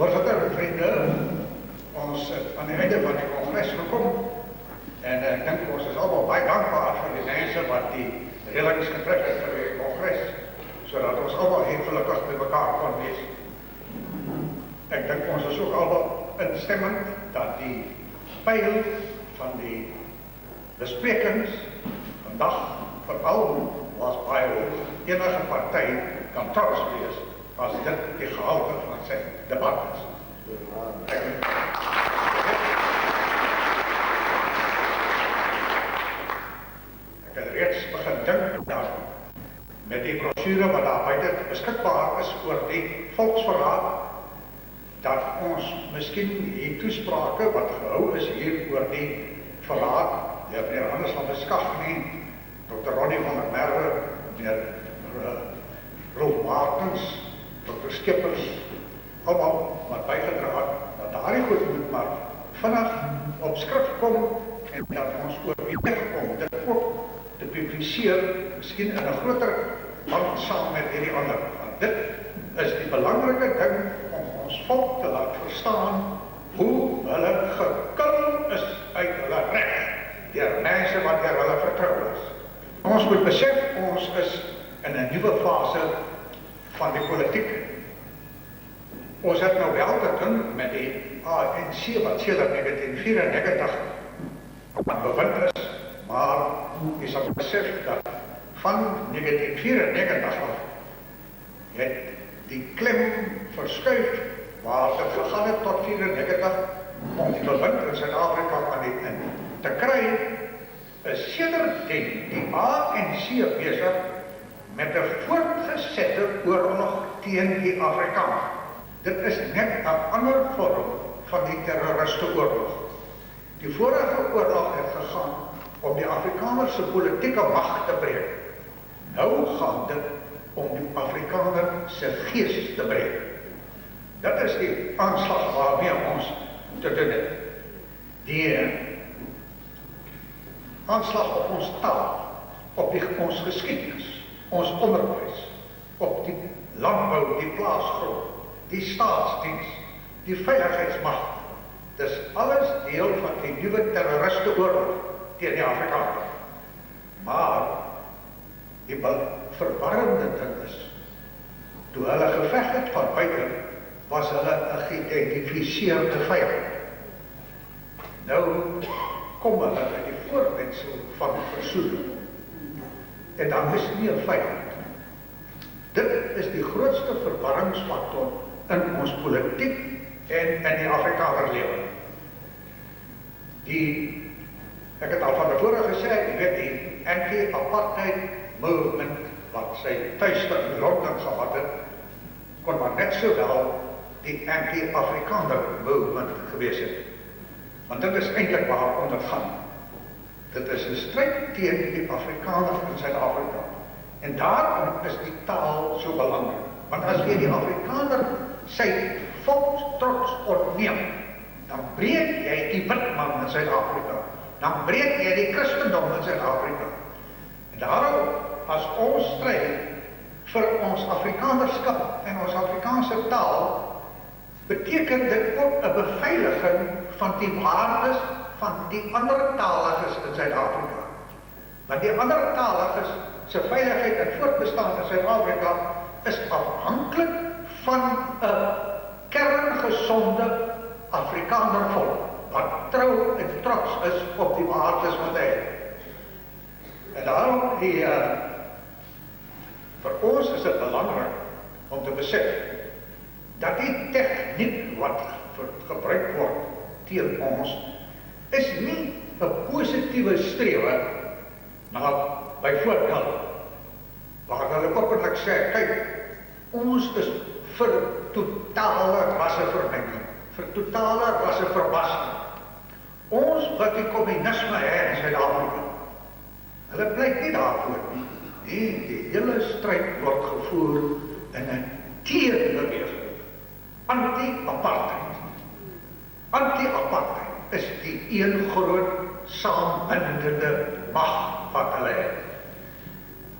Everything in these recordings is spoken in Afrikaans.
Voorzitter, vriende, ons het aan die einde van die congres gekom en ek dink ons is allemaal baie dankbaar vir die mense wat die reëlings getrek het vir die congres, sodat ons allemaal hier gelukkig by mekaar kon wees. Ek dink ons is ook allemaal instemmend dat die pyl van die besprekings vandag veral was baie hoog. Enige partij kan trots wees as dit die gehalte van sy debat is. Ek het reeds begin dink dat met die brochure wat daar buiten beskikbaar is oor die volksverraad, dat ons miskien die toesprake wat gehou is hier oor die verraad, die meneer Hannes van Beskagning, Dr. Ronnie van der Merwe, meneer Rolf Martens, Dr. Skippers, allemaal wat bijgedraag, dat daardie goed moet maar vinnig op skrif kom en dat ons oorweeg om dit ook te publiseer, miskien in 'n groter band saam met hierdie ander. Want dit is die belangrike ding om ons volk te laat verstaan hoe hulle gekil is uit hulle reg deur mense wat deur hulle vertrou is. Ons moet besef, ons is in 'n nuwe fase van die politiek. Ons het nou wel te doen met die ANC wat sedert 1994 bevind is, maar jy sal besef dat van 1994 af het die klem verskuif waar dit gegaan het tot 94 om die bevind in Suid-Afrika aan die in te kry, is sedert die ANC besig met 'n voortgesette oorlog teen die Afrikaner. Dit is net 'n ander vorm van die terroristeoorlog. Die vorige oorlog het gegaan om die Afrikaner se politieke mag te breek. Nou gaan dit om die Afrikaner se gees te breek. Dit is die aanslag waarmee ons te doen het. Die aanslag op ons taal, op ons geskiedenis, ons onderwys, op die landbou, die plaasgrond, die staatsdiens, die veiligheidsmacht. Dis alles deel van die nuwe terroristeoorlog teen die Afrikaner. Maar die verwarrende ding is, toe hulle geveg het van buiten, was hulle 'n geïdentifiseerde vyand. Nou kom hulle uit die voorwendsel van versoening. En dan is nie 'n vyand. Dit is die grootste verwarringsfaktor in ons politiek en in die Afrikaner lewe. Ek het al van tevore gesê, jy weet die anti-apartheid movement wat sy tuiste in Londen gehad het, kon maar net sowel die anti-Afrikaner movement gewees het. Want dit is eintlik waarom dit gaan. Dit is 'n stryd teen die Afrikaner in Suid-Afrika. En daarom is die taal so belangrik. Want as jy die Afrikaner sy volkstrots ontneem, dan breek jy die wit man in Suid-Afrika. Dan breek jy die Christendom in Suid-Afrika. En daarom, as ons stryd vir ons Afrikanerskap en ons Afrikaanse taal, beteken dit ook 'n beveiliging van die waardes van die ander taliges in Suid-Afrika. Want die ander taliges se veiligheid en voortbestaan in Suid-Afrika is afhanklik van 'n kerngesonde Afrikaner volk, wat trou en trots is op die waardes wat hy het. En daarom, vir ons is dit belangrik om te besef, dat die tegniek wat gebruik word teen ons, is nie 'n positiewe strewe na byvoorbeeld, waar hulle openlik sê, kyk, ons is vir totale rassevermenging, vir totale rasseverbasing. Ons wat die kommunisme hê in Suid-Afrika, hulle pleit nie daarvoor nie. Nee, die hele stryd word gevoer in 'n teenbeweging. Anti-apartheid. Anti-apartheid is die een groot saambindende mag wat hulle het.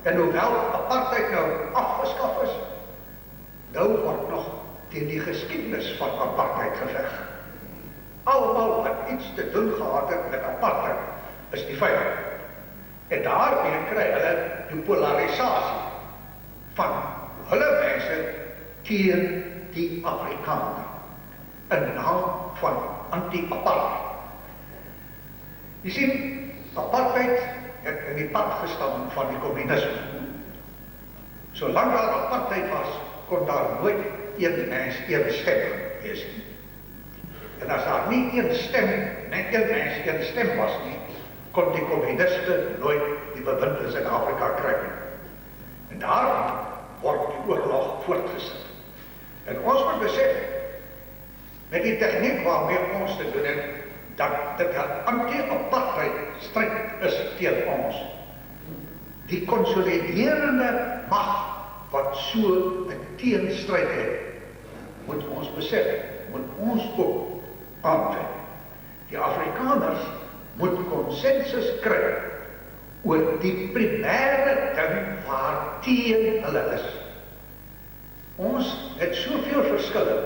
En hoewel apartheid nou afgeskaf is, nou word nog teen die geskiedenis van apartheid geveg. Almal wat iets te doen gehad het met apartheid, is die vyand. En daarmee kry hulle die polarisasie van hulle mense teen die Afrikaner, in naam van anti-apartheid. Jy sien, apartheid het in die pad gestaan van die kommunisme. Solank daar apartheid was, kon daar nooit een mens een stem wees nie. En as daar nie een stem, net een mens een stem was nie, kon die kommuniste nooit die bewind in Suid-Afrika kry. En daarom word die oorlog voortgesit. En ons moet besef, met die tegniek waarmee ons te doen het, dat dit 'n anti-apartheid stryd is teen ons. Die konsoliderende mag wat so 'n teenstryd het, moet ons besef, moet ons ook aanwend. Die Afrikaners moet konsensus kry oor die primêre ding waarteen hulle is. Ons het soveel verskille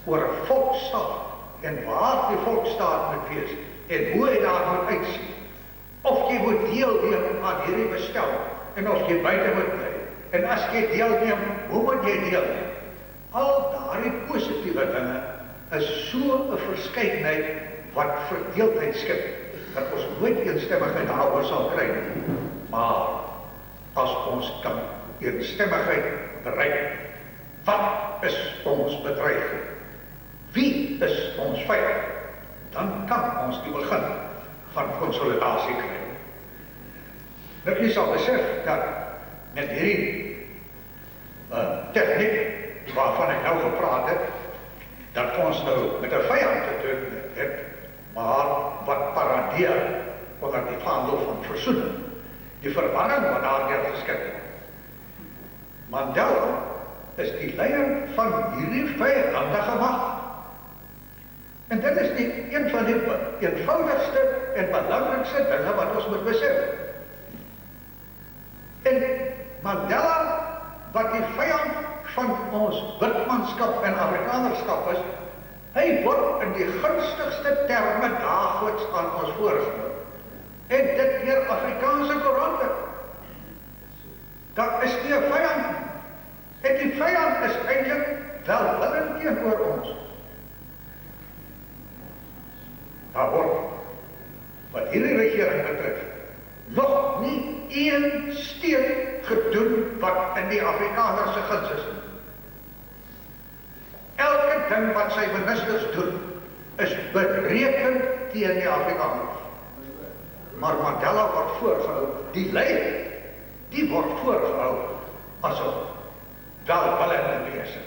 oor 'n volksstaat en waar die volksstaat moet wees en hoe hy daar moet uitsien. Of jy moet deelneem aan hierdie bestel en of jy buite moet bly. En as jy deelneem, hoe moet jy deelneem? Al daardie positiewe dinge is so 'n verskeidenheid wat verdeeldheid skep, dat ons nooit eensstemmigheid daaroor sal kry. Maar as ons kan eensstemmigheid bereik, wat is ons bedreiging? Wie is ons vyand? Dan kan ons die begin van konsolidasie kry. Nou, jy sal besef dat met hierdie tegniek waarvan ek nou gepraat het, dat ons nou met 'n vyand te doen het, maar wat paradeer onder die vaandel van versoening. Die verwarring wat daardeur geskep word. Mandela is die leier van hierdie vyandige mag. En dit is die een van die eenvoudigste en belangrikste dinge wat ons moet besef. En Mandela, wat die vyand van ons witmanskap en Afrikanerskap is, hy word in die gunstigste terme daagliks aan ons voorgestel. En dit deur Afrikaanse koerante. Dat is nie 'n vyand. En die vyand is eintlik welwillend teenoor ons. Daar word, wat hierdie regering betref, nog nie een steen gedoen wat in die Afrikaner se guns is. Elke ding wat sy ministers doen, is bereken teen die Afrikaners. Maar Mandela word voorgehou, die leier, die word voorgehou as 'n welwillende wese.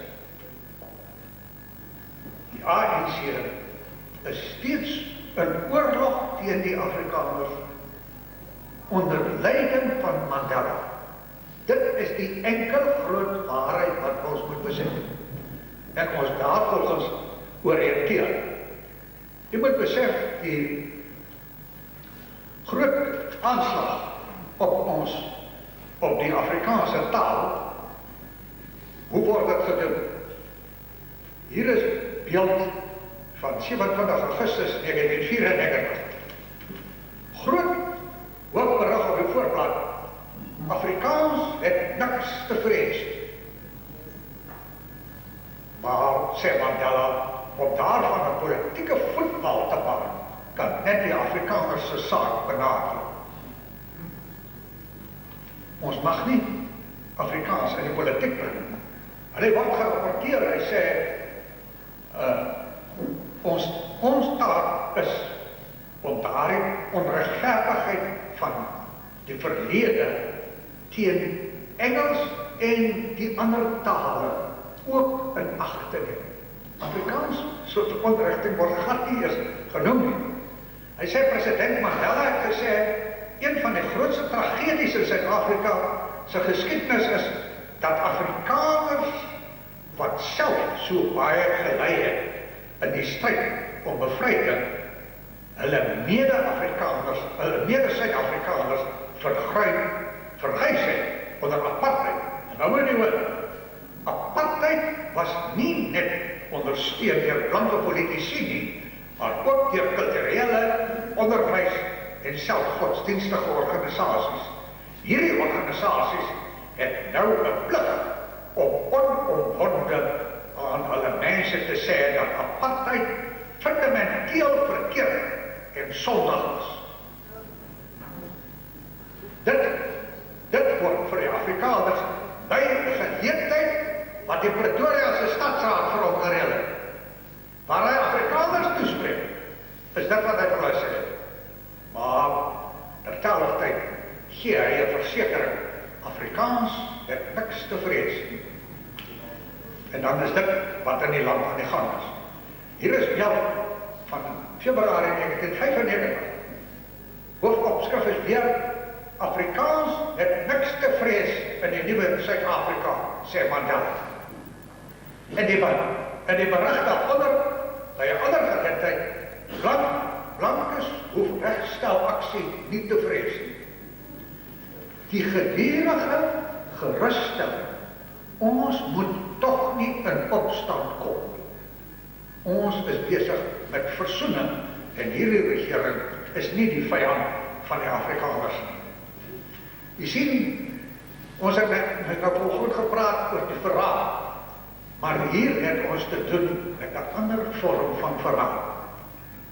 Die ANC is steeds in oorlog teen die Afrikaners onder leiding van Mandela. Dit is die enkel groot waarheid wat ons moet besef. En ons daarvolgens oriënteer. Jy moet besef, die groot aanslag op ons, op die Afrikaanse taal, hoe word dit gedoen? Hier is beeld van 27 Augustus 1994. Groot hoofberig op die voorblad. Afrikaans het niks te vrees. Maar, sê Mandela, om daarvan 'n politieke voetbal te maak, kan net die Afrikaners se saak benadeel. Ons mag nie Afrikaans in die politiek bring. Hy word gerapporteer, hy sê, ons taak is om daardie onregverdigheid van die verlede teen Engels en die ander tale ook in ag te neem. Afrikaans soort onregting word glad nie eers genoem nie. Hy sê president Mandela het gesê, een van die grootste tragedies in Suid-Afrika se geskiedenis is dat Afrikaners wat self so baie gelei het in die stryd om bevryding, hulle mede-Afrikaners, hulle mede-Suid-Afrikaners vergys het onder apartheid. En nou moet jy hoor, apartheid was nie net ondersteun deur blanke politici nie, maar ook deur kulturele, onderwys en selfgodsdienstige organisasies. Hierdie organisasies het nou 'n plig om onomwonde aan hulle mense te sê dat apartheid fundamenteel verkeerd en sondig is. Dit word vir die Afrikaners by 'n geleentheid wat die Pretoria se stadsraad vir hom gereël het. Waar hy Afrikaners toespreek, is dit wat hy vir hulle sê. Maar terselfdertyd gee hy 'n versekering, Afrikaans het niks te vrees nie. En dan is dit wat in die land aan die gang is. Hier is bel van Februarie 1995. Hoofopskrif is weer, Afrikaans het niks te vrees in die nuwe Suid-Afrika, sê Mandela. En die berig daaronder, by 'n ander geleentheid, blankes hoef regstelaksie nie te vrees nie. Die gedurende gerusstelling, ons moet tog nie in opstand kom. Ons is besig met versoening en hierdie regering is nie die vyand van die Afrikaners nie. Jy sien, ons het nou goed gepraat oor die verraad, maar hier het ons te doen met 'n ander vorm van verraad.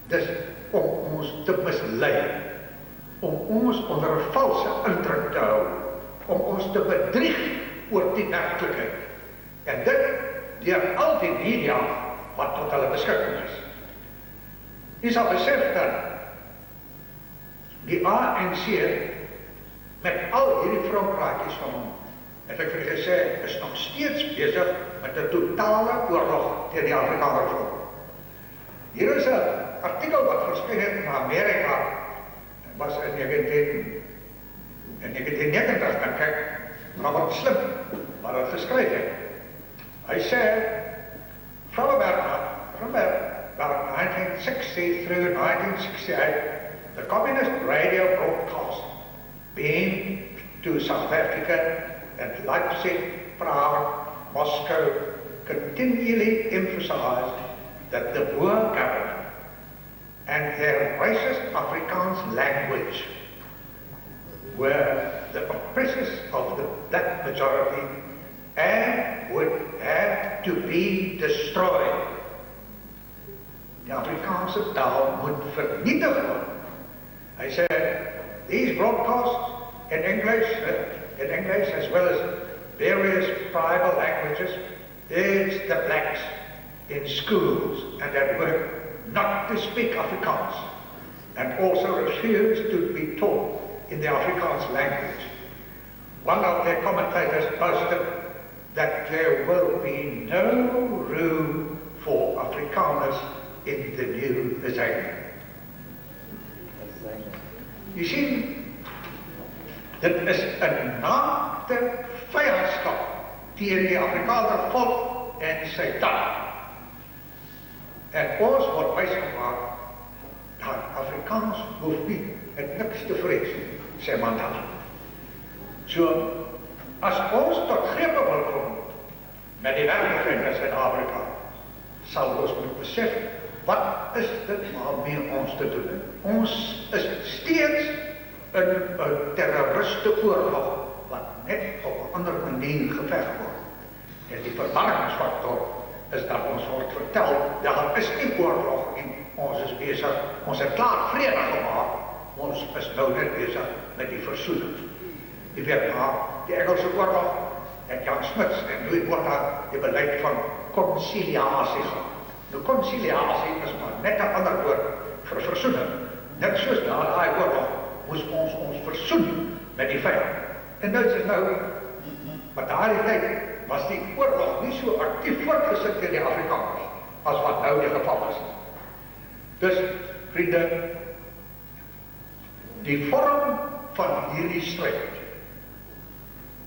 Dis om ons te mislei, om ons onder 'n valse indruk te hou, om ons te bedrieg oor die werklikheid. En dit deur al die media wat tot hulle beskikking is. Jy sal besef dat die ANC met al hierdie vroupraatjies van hom, het ek vir julle gesê, is nog steeds besig met 'n totale oorlog teen die Afrikaner volk. Hier is 'n artikel wat verskyn het in Amerika, was in 1990, dan kyk Robert Slim, wat het geskryf het. Hy sê, from about 1960 through 1968, the communist radio broadcast being to South Africa and Leipzig, Prague, Moscow, continually emphasized that the Boer government and their racist Afrikaans language were the oppressors of the black majority and would have to be destroyed. Die Afrikaanse taal moet vernietig word. Hy sê, these broadcasts in English as well as various tribal languages urge the blacks in schools and at work not to speak Afrikaans and also refuse to be taught in the Afrikaans language. One of their commentators boasted that there will be no room for Afrikaners in the new design. Jy sien, dit is 'n naakte vyandskap teen die Afrikaner volk en sy taal. En ons word wysgemaak dat Afrikaans hoef nie met niks te vrees nie, sê Mandela. So, as ons tot grepe wil kom met die werklikheid in Suid-Afrika, sal ons moet besef, wat is dit waarmee ons te doen? Ons is steeds in 'n terroristeoorlog wat net op 'n ander manier geveg word. En die verwarringsfaktor is dat ons word vertel, daar is nie oorlog nie, ons is besig, ons het klaar vrede gemaak, ons is nou net besig met die versoening. Jy weet maar, die Engelse oorlog, en Jan Smuts en Louis Botha die beleid van konsiliasie gehad. Nou konsiliasie is maar net 'n ander woord vir versoening. Net soos daai oorlog moes ons versoen met die vyand. En nou is nou, maar daardie tyd was die oorlog nie so aktief voortgesit teen die Afrikaners as wat nou die geval is. Dus, vriende, die vorm van hierdie stryd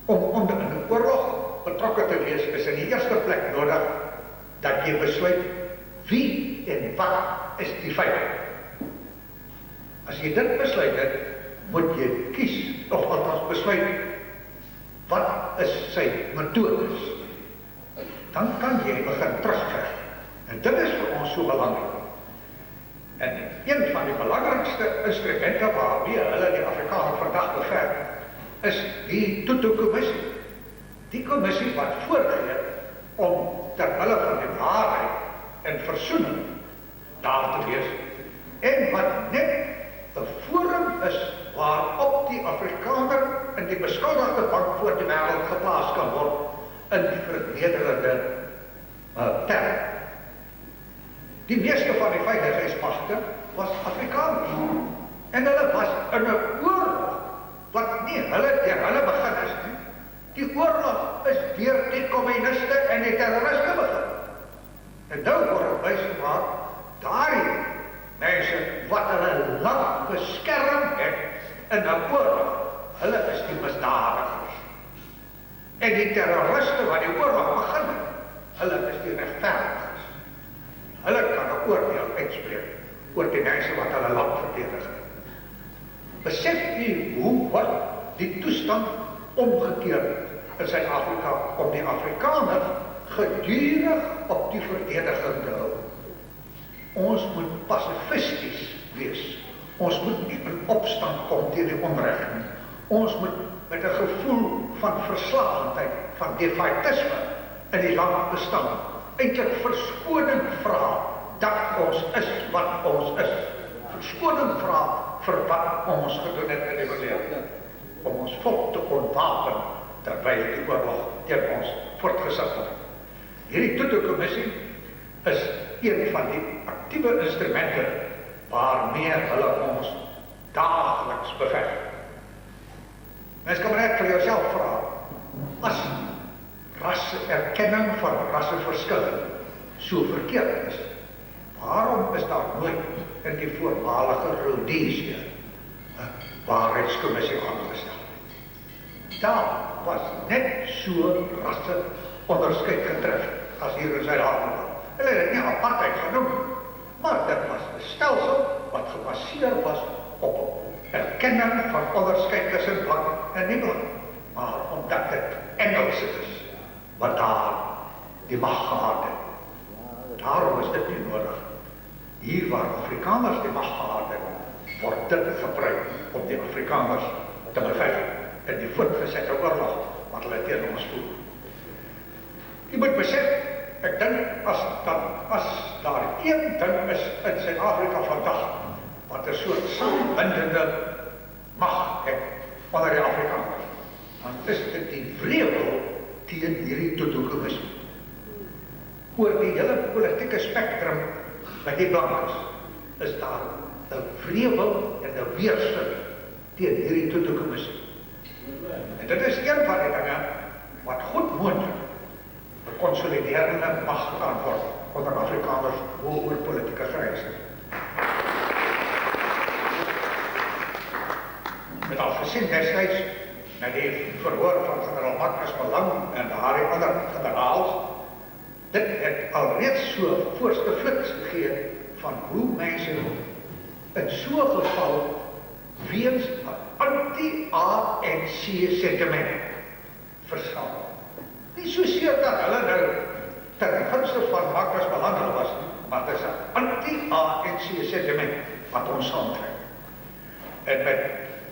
om in 'n oorlog betrokke te wees is in die eerste plek nodig dat jy besluit wie en wat is die vyand. As jy dit besluit het, moet jy kies of althans besluit wat is sy metodes. dan kan jy begin terugveg. En dit is vir ons so belangrik. En een van die belangrikste instrumente waarmee hulle die Afrikaner vandag beveg, is die Tutu-kommissie. Die kommissie wat voorgee om ter wille van die waarheid en versoening daar te wees, en wat net 'n forum is waarop die Afrikaner in die beskuldigde bank voor die wêreld geplaas kan word in vernederende term. Die meeste van die veiligheidsmagte was Afrikaners. En hulle was in 'n oorlog wat nie deur hulle begin is nie. Die oorlog is deur die kommuniste en die terroriste begin. En nou word wys gemaak, daardie mense wat hulle lank beskerm het in 'n oorlog, hulle is die misdadigers. En die terroriste wat die oorlog begin het, hulle is die regverdiges. Hulle kan 'n oordeel uitspreek oor die mense wat hulle land verdedig. Besef u hoe word die toestand omgekeer in Suid-Afrika om die Afrikaner gedurig op die verdediging te hou. Ons moet pacifisties wees. Ons moet nie in opstand kom teen die onreg nie. Ons moet met 'n gevoel van verslagendheid, van defaitisme in die land bestaan, eintlik verskoning vra dat ons is wat ons is. Verskoning vra vir wat ons gedoen het in die verlede. Om ons volk te ontwapen terwyl die oorlog teen ons voortgesit word. Hierdie Tutu-kommissie is een van die aktiewe instrumente waarmee hulle ons daagliks beveg. Mens kan maar net vir jouself vra, as rasseerkenning van rasseverskille so verkeerd is, waarom is daar nooit in die voormalige Rhodesië 'n waarheidskommissie aangestel? Daar was net so rasseonderskeid getref as hier in Suid-Afrika. Hulle het dit nie apartheid genoem, maar dit was 'n stelsel wat gebaseer was op erkenning van onderskeid tussen blank en nie blank. Maar omdat dit Engels is, wat daar die mag gehad het. Daarom is dit nie nodig. Hier waar Afrikaners die mag gehad het, word dit gebruik om die Afrikaners te beveg in die voortgezette oorlog wat hulle teen ons voer. Jy moet besef, ek dink as daar een ding is in Suid-Afrika vandag wat 'n soort sambindende mag het onder die Afrikaners, dan is dit die wrevel teen hierdie Tutu-kommissie. Oor die hele politieke spektrum by die blankes is daar 'n wrevel en 'n weerstand teen hierdie Tutu-kommissie. En dit is een van die dinge wat goed moontlik 'n konsoliderende mag kan word onder Afrikaners oor politieke grense. Met al gesien destyds met die verhoor van generaal Marcus Malang en daardie ander generaals, dit het alreeds so voorste flits gegee van hoe mense in so 'n geval weens 'n anti-ANC sentiment verskil. Nie soseer dat hulle nou ten gunste van Marcus Malang was, maar dit is 'n anti-ANC sentiment wat ons saamtrek. En met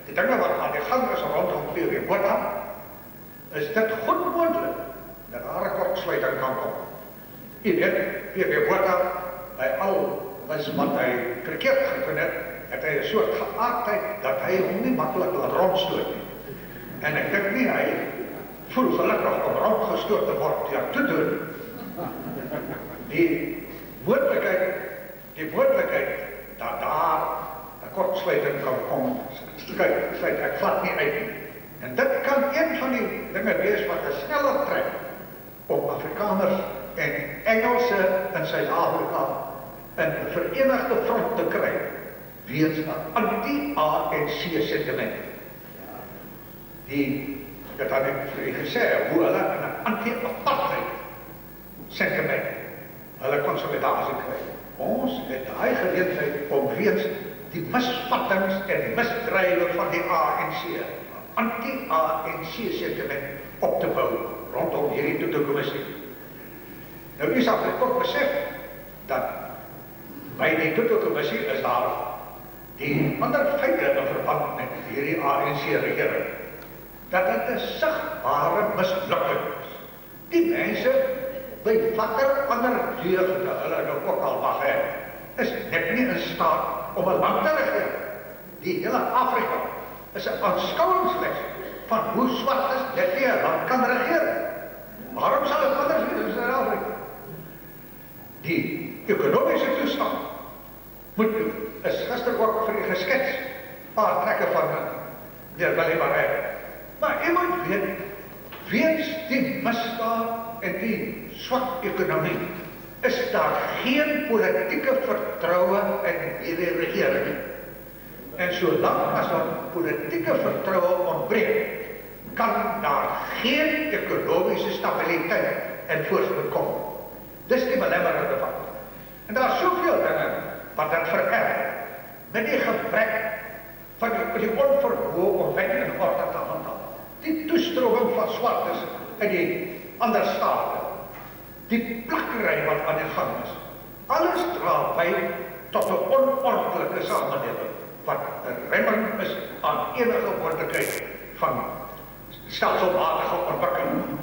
die dinge wat aan die gang is rondom P.W. Botha, is dit goed moontlik dat daar 'n kortsluiting kan kom. Jy weet, P.W. Botha, by al wat hy verkeerd gedoen het, het hy 'n soort geaardheid dat hy hom nie maklik laat rondstoot nie. En ek dink nie, hy voel gelukkig om rondgestoot te word deur te doen. Die moontlikheid dat daar 'n kortsluiting kan kom, sluit ek glad nie uit nie. En dit kan een van die dinge wees wat 'n sneller trek om Afrikaners en Engelse in Suid-Afrika in 'n verenigde front te kry weens 'n anti-ANC sentiment. Ek het vir u gesê hoe hulle in 'n anti-apartheid sentiment hulle konsolidasie kry. Ons het daai geleentheid om weens die misvattings en die misdrywe van die ANC, 'n anti-ANC sentiment op te bou rondom hierdie Tutu-kommissie. Nou, u sal ook besef dat by die Tutu-kommissie is daar die ander feite in verband met hierdie ANC-regering, dat dit 'n sigbare mislukking is. Die mense, by watter ander deugde hulle nou ook al mag hê, is net nie in staat om 'n land te regeer. Die hele Afrika is 'n aanskouingsles van hoe swartes net nie 'n land kan regeer. Waarom sal dit anders wees in Suid-Afrika? Die ekonomiese toestand is gister ook vir u geskets, paar trekke van meneer Willie Barret. Maar u moet weet, weens die misdaad en die swak ekonomie, is daar geen politieke vertroue in hierdie regering nie. En solank as daar politieke vertroue ontbreek, kan daar geen ekonomiese stabiliteit en voorspoed kom. Dis die belemmerende factor. En daar is soveel dinge wat dit vererg, met die gebrek van die onvermoë om wet en orde te handhaaf. Die toestroming van swartes in die ander state, die plakkery wat aan die gang is, alles dra by tot 'n onordentlike samelewing, wat 'n remming is aan enige moontlikheid van stelselmatige ontwikkeling.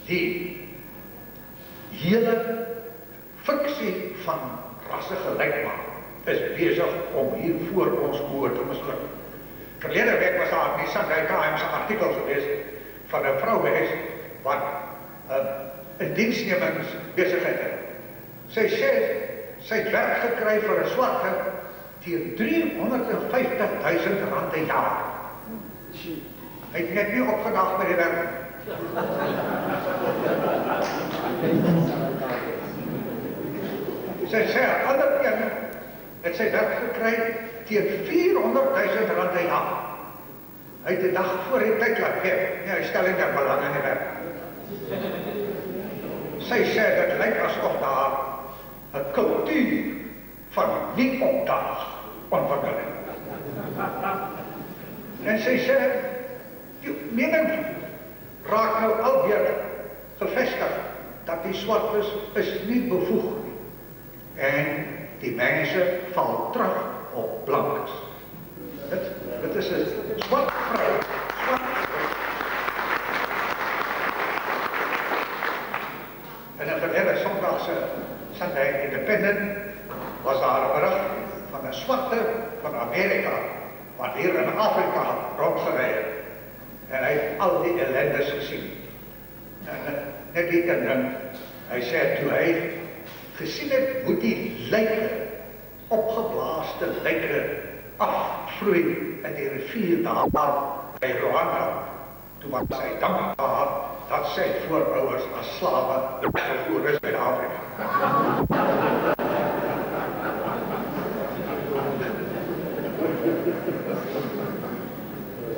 Die hele fiksie van rassegelijkmaak is besig om hier voor ons oë te misluk. Verlede week was daar in die Sunday Times 'n artikel geweest van 'n vrou geweest wat 'n diensnemingsbesigheid het. Sy sê sy het werk gekry vir 'n swarte teen R350.000 'n jaar. Hy het net nie opgedag by die werk. Sy sê, ander een het sy werk gekry teen R400.000 'n jaar. Hy het die dag voor die tyd laat gee. Nee, hy stel nie belang in die werk. Sy sê, dit lyk asof daar 'n kultuur van nie opdag ontwikkeling. En sy sê, die mening raak nou alweer gevestig dat die swartes is nie bevoeg nie. En die mense val terug op blankes. Dit is 'n swart vrou. En in verlede Sondagse Sunday Independent was daar 'n berig van 'n swarte van Amerika wat hier in Afrika rondgery het. En hy het al die ellendes gesien. Net die ding, hy sê toe hy gesien het hoe die lyke, opgeblaaste lyke afvloei in die rivier daar by Rwanda, toe was hy dankbaar dat sy voorouers as slawe weggevoer is by Afrika.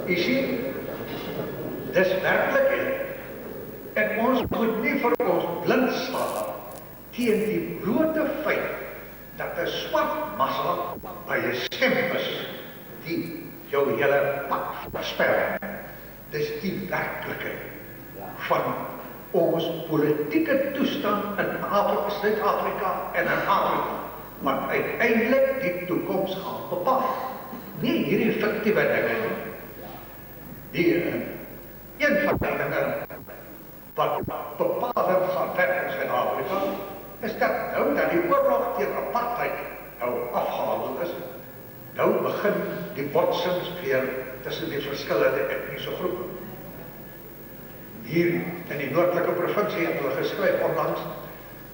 U sien, dis werklik en ons moet nie vir ons blind staan teen die blote feit dat 'n swart massa by 'n stem is die jou hele pad versper. Dis die werklikheid van ons politieke toestand in Suid-Afrika en in Afrika, wat uiteindelik die toekoms gaan bepaal. Nie hierdie fiktiewe dinge nie. Een van die dinge wat bepalend gaan werk in Suid-Afrika, is dat nou dat die oorlog teen apartheid nou afgehandel is, nou begin die botsings weer tussen die verskillende etniese groepe. Hier in die noordelike provinsie het hulle geskryf onlangs,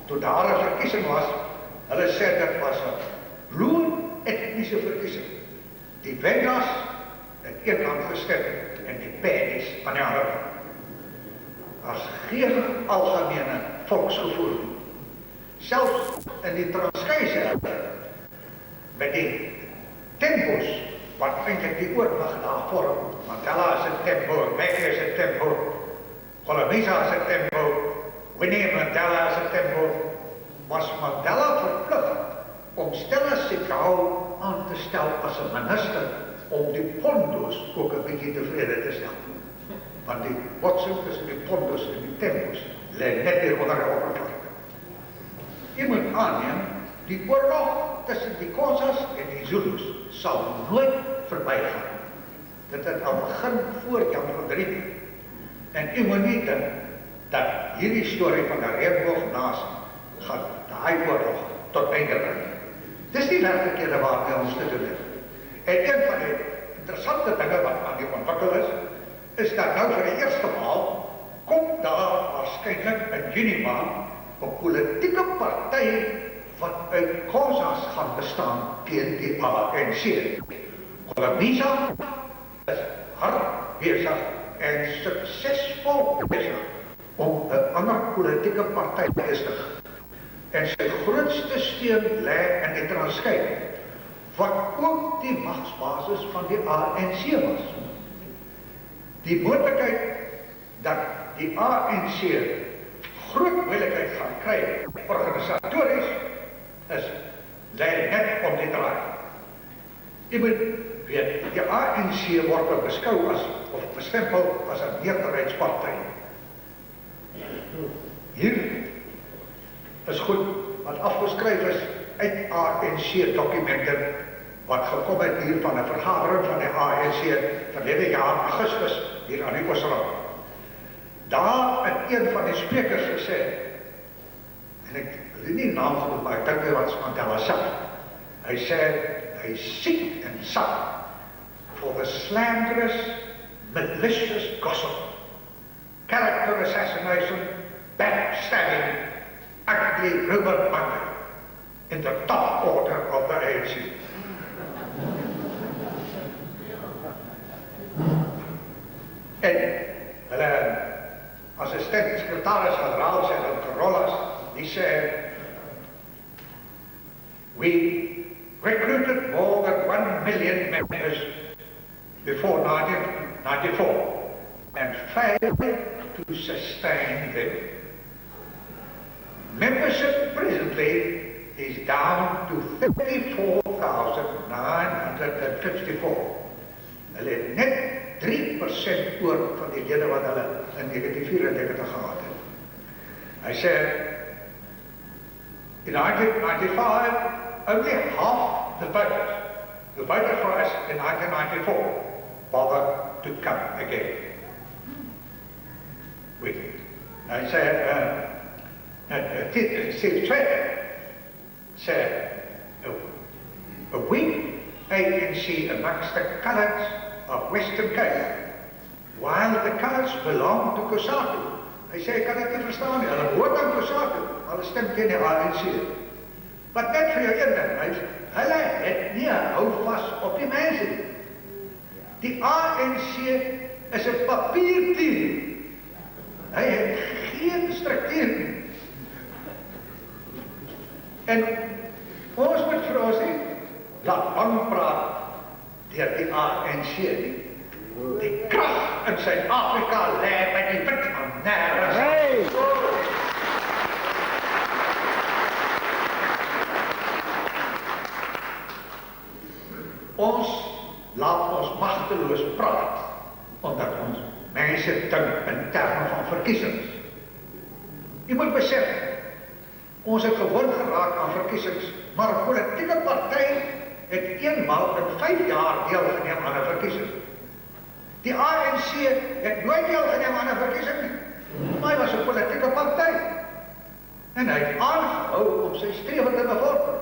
toe daar 'n verkiesing was, hulle sê dit was 'n bloed etniese verkiesing. Die Vendas het een kant gestem en die Paddies aan die ander. As geen algemene volksgevoel. Selfs in die Transkei met die tempos wat eintlik die oorwag daar vorm. Mandela is 'n tempo, Mbeki is 'n tempo, Kolomisa is 'n tempo, Winnie Mandela is 'n tempo. Was Mandela verplig om Stella Sigao aan te stel as 'n minister om die pondos ook 'n bietjie tevrede te stel. Want die botsing tussen die pondos en die tempos lê net hier onder die oppervlakte. moet aanneem, die oorlog tussen die Khoisas en die Zulus sal nooit verbygaan. Dit het al begin voor Jan van Riebeeck. En u moet nie dink dat hierdie storie van 'n reënboognasie gaan daai oorlog tot einde bring. Dis die werklikhede waarmee ons te doen het. En een van die interessante dinge wat aan die ontwikkel is dat nou vir die eerste maal kom daar waarskynlik in Junie maand 'n politieke party wat uit Khoisas gaan bestaan teen die ANC. Kolomisa is hard besig en suksesvol besig om 'n ander politieke party te vestig. En sy grootste steun lê in die Transkei, wat ook die magsbasis van die ANC was. Die moontlikheid dat die ANC groot moeilikheid gaan kry organisatories is lê net om die draai. Jy moet weet, die ANC word beskou as of bestempel as 'n meerderheidsparty. Hier is goed wat afgeskryf is uit ANC dokumente wat gekom het hier van 'n vergadering van die ANC verlede jaar Augustus hier aan die Oosrand. Daar het een van die sprekers gesê, en ek wil nie naam genoem, maar ek dink hy was Mandela self. Hy sê, hy siek and suck for the slanderous, malicious gossip, character assassination, backstabbing, ugly rumor mongering in the top order of the ANC. En hulle assistent-sekretaris-generaal sê dat Carollas, die sê, we recruited more than 1 million members before 1994 and failed to sustain them. Membership presently is down to 34,954. Hulle het net 3% oor van die lede wat hulle in 1994 gehad het. Hy sê, in 1995, only half the voters who voted for us in 1994 bothered to come again. Hy sê, Steve Trevor said, a weak ANC amongst the colours of Western Cape, while the colours belong to COSATU. Hy sê, ek kan dit nie verstaan nie, hulle behoort aan COSATU, hulle stem teen die ANC. Maar net vir jou een ding, hulle het nie 'n houvas op die mense nie. Die ANC is 'n papierteam. Hy het geen struktuur nie. En ons moet vir ons nie laat aanpraat deur die ANC nie. Die krag in Suid-Afrika lê by die wit man nêrens. Hey! Ons laat ons magteloos praat, omdat ons mense dink in terme van verkiesings. Jy moet besef, ons het gewoond geraak aan verkiesings, maar 'n politieke party het eenmaal in 5 jaar deelgeneem aan 'n verkiesing. Die ANC het nooit deelgeneem aan 'n verkiesing nie, maar hy was 'n politieke party. En hy het aangehou om sy strewe te bevorder.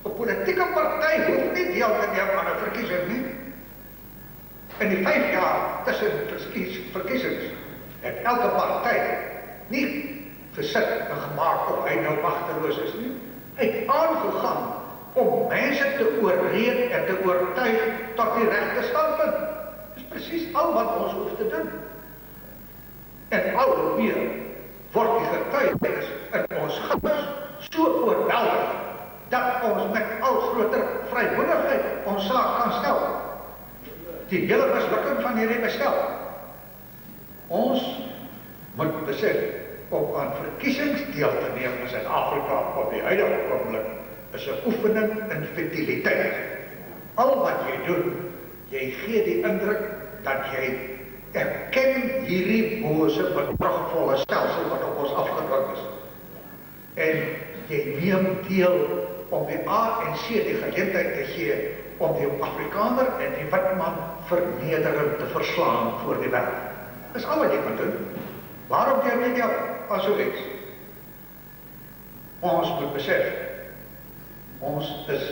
'n Politieke party hoef nie deel te neem aan 'n verkiesing nie. In die 5 jaar tussen verkiesings het elke party nie gesit en gemaak of hy nou magteloos is nie. Hy het aangegaan om mense te oorreed en te oortuig tot die regte standpunt. Dis presies al wat ons hoef te doen. En al hoe meer word die getuienis in ons guns so oorweldig dat ons met al groter vrymoedigheid ons saak kan stel. Die hele mislukking van hierdie bestel. Ons moet besef, om aan verkiesings deel te neem in Suid-Afrika op die huidige oomblik is 'n oefening in futiliteit. Al wat jy doen, jy gee die indruk dat jy erken hierdie bose, bedrogvolle stelsel wat op ons afgedruk is. En jy neem deel om die ANC die geleentheid te gee om die Afrikaner en die witman vernederend te verslaan voor die wêreld. Dis al wat jy kan doen. Waarom deur net jou as so iets? Ons moet besef, ons is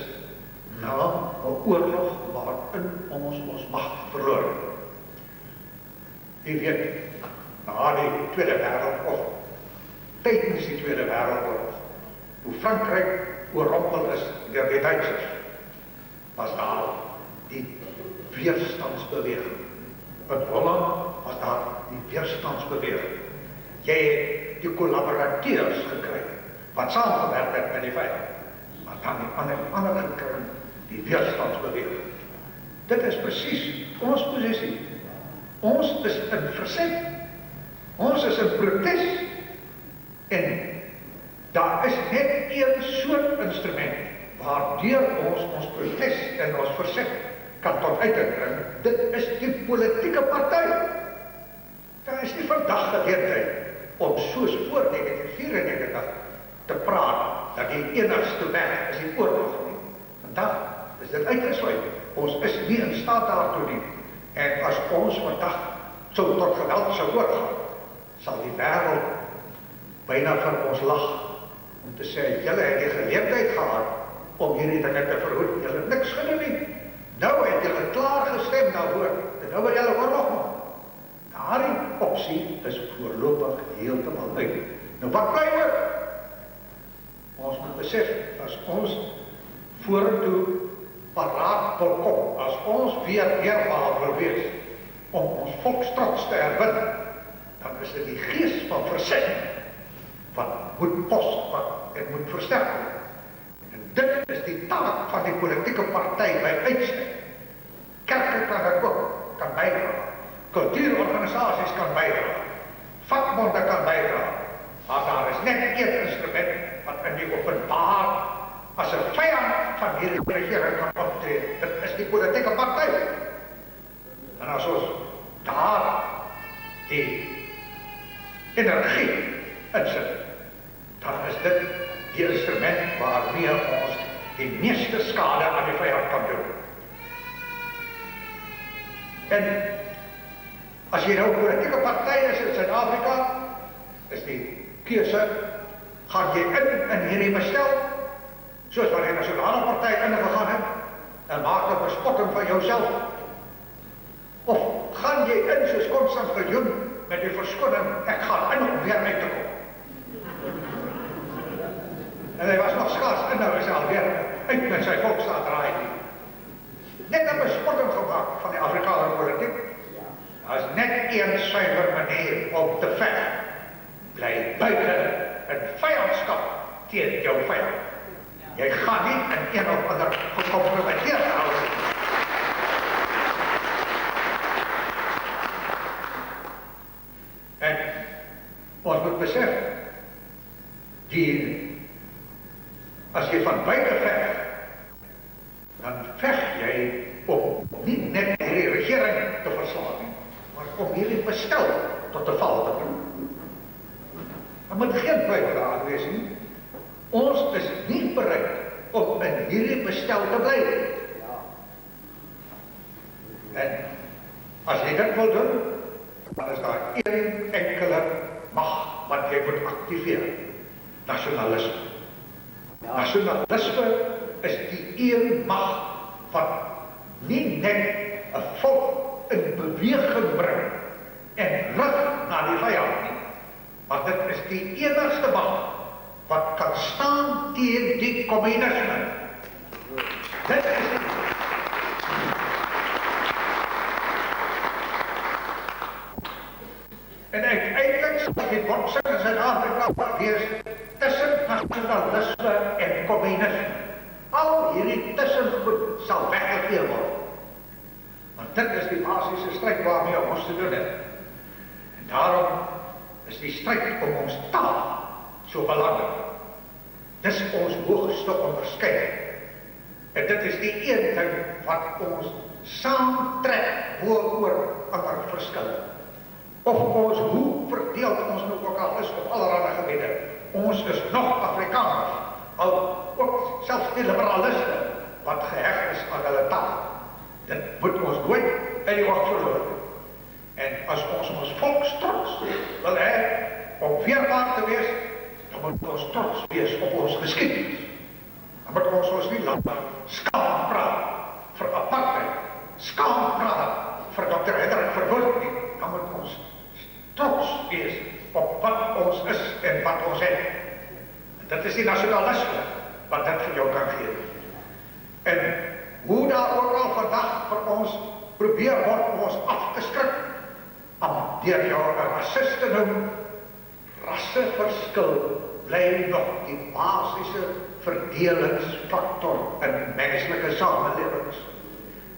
na 'n oorlog waarin ons mag verloor. Jy weet, na die Tweede Wêreldoorlog, tydens die Tweede Wêreldoorlog, toe Frankryk oorrompel is deur die Duitsers, was daar die weerstandsbeweging. In Holland was daar die weerstandsbeweging. Jy het die collaborateurs gekry, wat saamgewerk het met die vyand, maar dan die ander gekry, die weerstandsbeweging. Dit is presies ons posisie. Ons is in verzet. Ons is in protes. En daar is net een soort instrument waardeur ons protes en ons verzet kan tot uiting bring. Dit is die politieke party. Daar is nie vandag geleentheid om soos voor 1994 te praat dat die enigste weg is die oorlog nie. Vandag is dit uitgesluit. Ons is nie in staat daartoe nie. En as ons vandag so tot geweld sou oorgaan, sal die wêreld byna vir ons lag om te sê, julle het die geleentheid gehad om hierdie dinge te verhoed. Julle het niks gedoen nie. Nou het julle klaar gestem daarvoor. En nou wil julle oorlog maak. Daardie opsie is voorlopig heeltemal uit. Nou wat bly oor? Ons moet besef, as ons vorentoe paraat wil kom, as ons weer weerbaar wil wees om ons volkstrots te herwin, dan is dit die gees van verzet wat moet pos, wat het moet versterk. En dit is die taak van die politieke party by uitstek. Kerke kan dit ook, kan bydra. Kultuurorganisasies kan bydra. Vakbonde kan bydra. Maar daar is net een instrument wat in die openbaar as 'n vyand van hierdie regering kan optree. Dit is die politieke party. En as ons daar die energie insit, dan is dit die instrument waarmee ons die meeste skade aan die vyand kan doen. En as jy nou politieke partye is in Suid-Afrika, is die keuse, gaan jy in hierdie bestel, soos wat die nasionale party ingegaan het, en maak 'n bespotting van jouself, of gaan jy in soos Constant Viljoen met die verskoning, ek gaan in om weer uit te kom. En hy was nog skaars in, nou is hy alweer uit met sy volksraad. Net 'n bespotting gemaakt van die Afrikaanse politiek. Daar is net een suiwer manier om te veg. Bly buite in vyandskap teen jou vyand. Jy gaan nie in een of ander gekompromiteerde houding. En ons moet besef, as jy van buite veg, dan veg jy om nie net hierdie regering te verslaan nie, maar om hierdie bestel tot 'n val te bring. Daar moet geen twyfel daaraan wees nie. Ons is nie bereid om in hierdie bestel te bly. En as jy dit wil doen, dan is daar een enkele mag wat jy moet aktiveer. Nasionalisme. Nasionalisme is die een mag wat nie net 'n volk in beweging bring en rig na die vyand nie, maar dit is die enigste mag wat kan staan teen die kommunisme. Dit is en uiteindelik sal die botsing in Suid-Afrika wees tussen nasionalisme en kommunisme. Al hierdie tussengoed sal weggegee word. Want dit is die basiese stryd waarmee ons te doen het. En daarom is die stryd om ons taal so belangrik. Dis ons hoogste onderskeiding. En dit is die een ding wat ons saamtrek oor ander verskille. Of ons, hoe verdeeld ons nou ook al is op allerlei gebiede, ons is nog Afrikaners. ook selfs die liberaliste wat geheg is aan hulle taal. Dit moet ons nooit uit die oog verloor. En as ons volkstrots wil hê om weerbaar te wees, dan moet ons trots wees op ons geskiedenis. Dan moet ons nie laat skaam praat vir apartheid, skaam praat vir Dr. Hendrik Verwoerd nie. Dan moet ons trots wees op wat ons is en wat ons het. En dit is die nasionalisme wat dit vir jou kan gee. En hoe daar ook al vandag vir ons probeer word om ons af te skrik, deur jou 'n rasist te noem, rasseverskil bly nog die basiese verdelingsfaktor in menslike samelewings.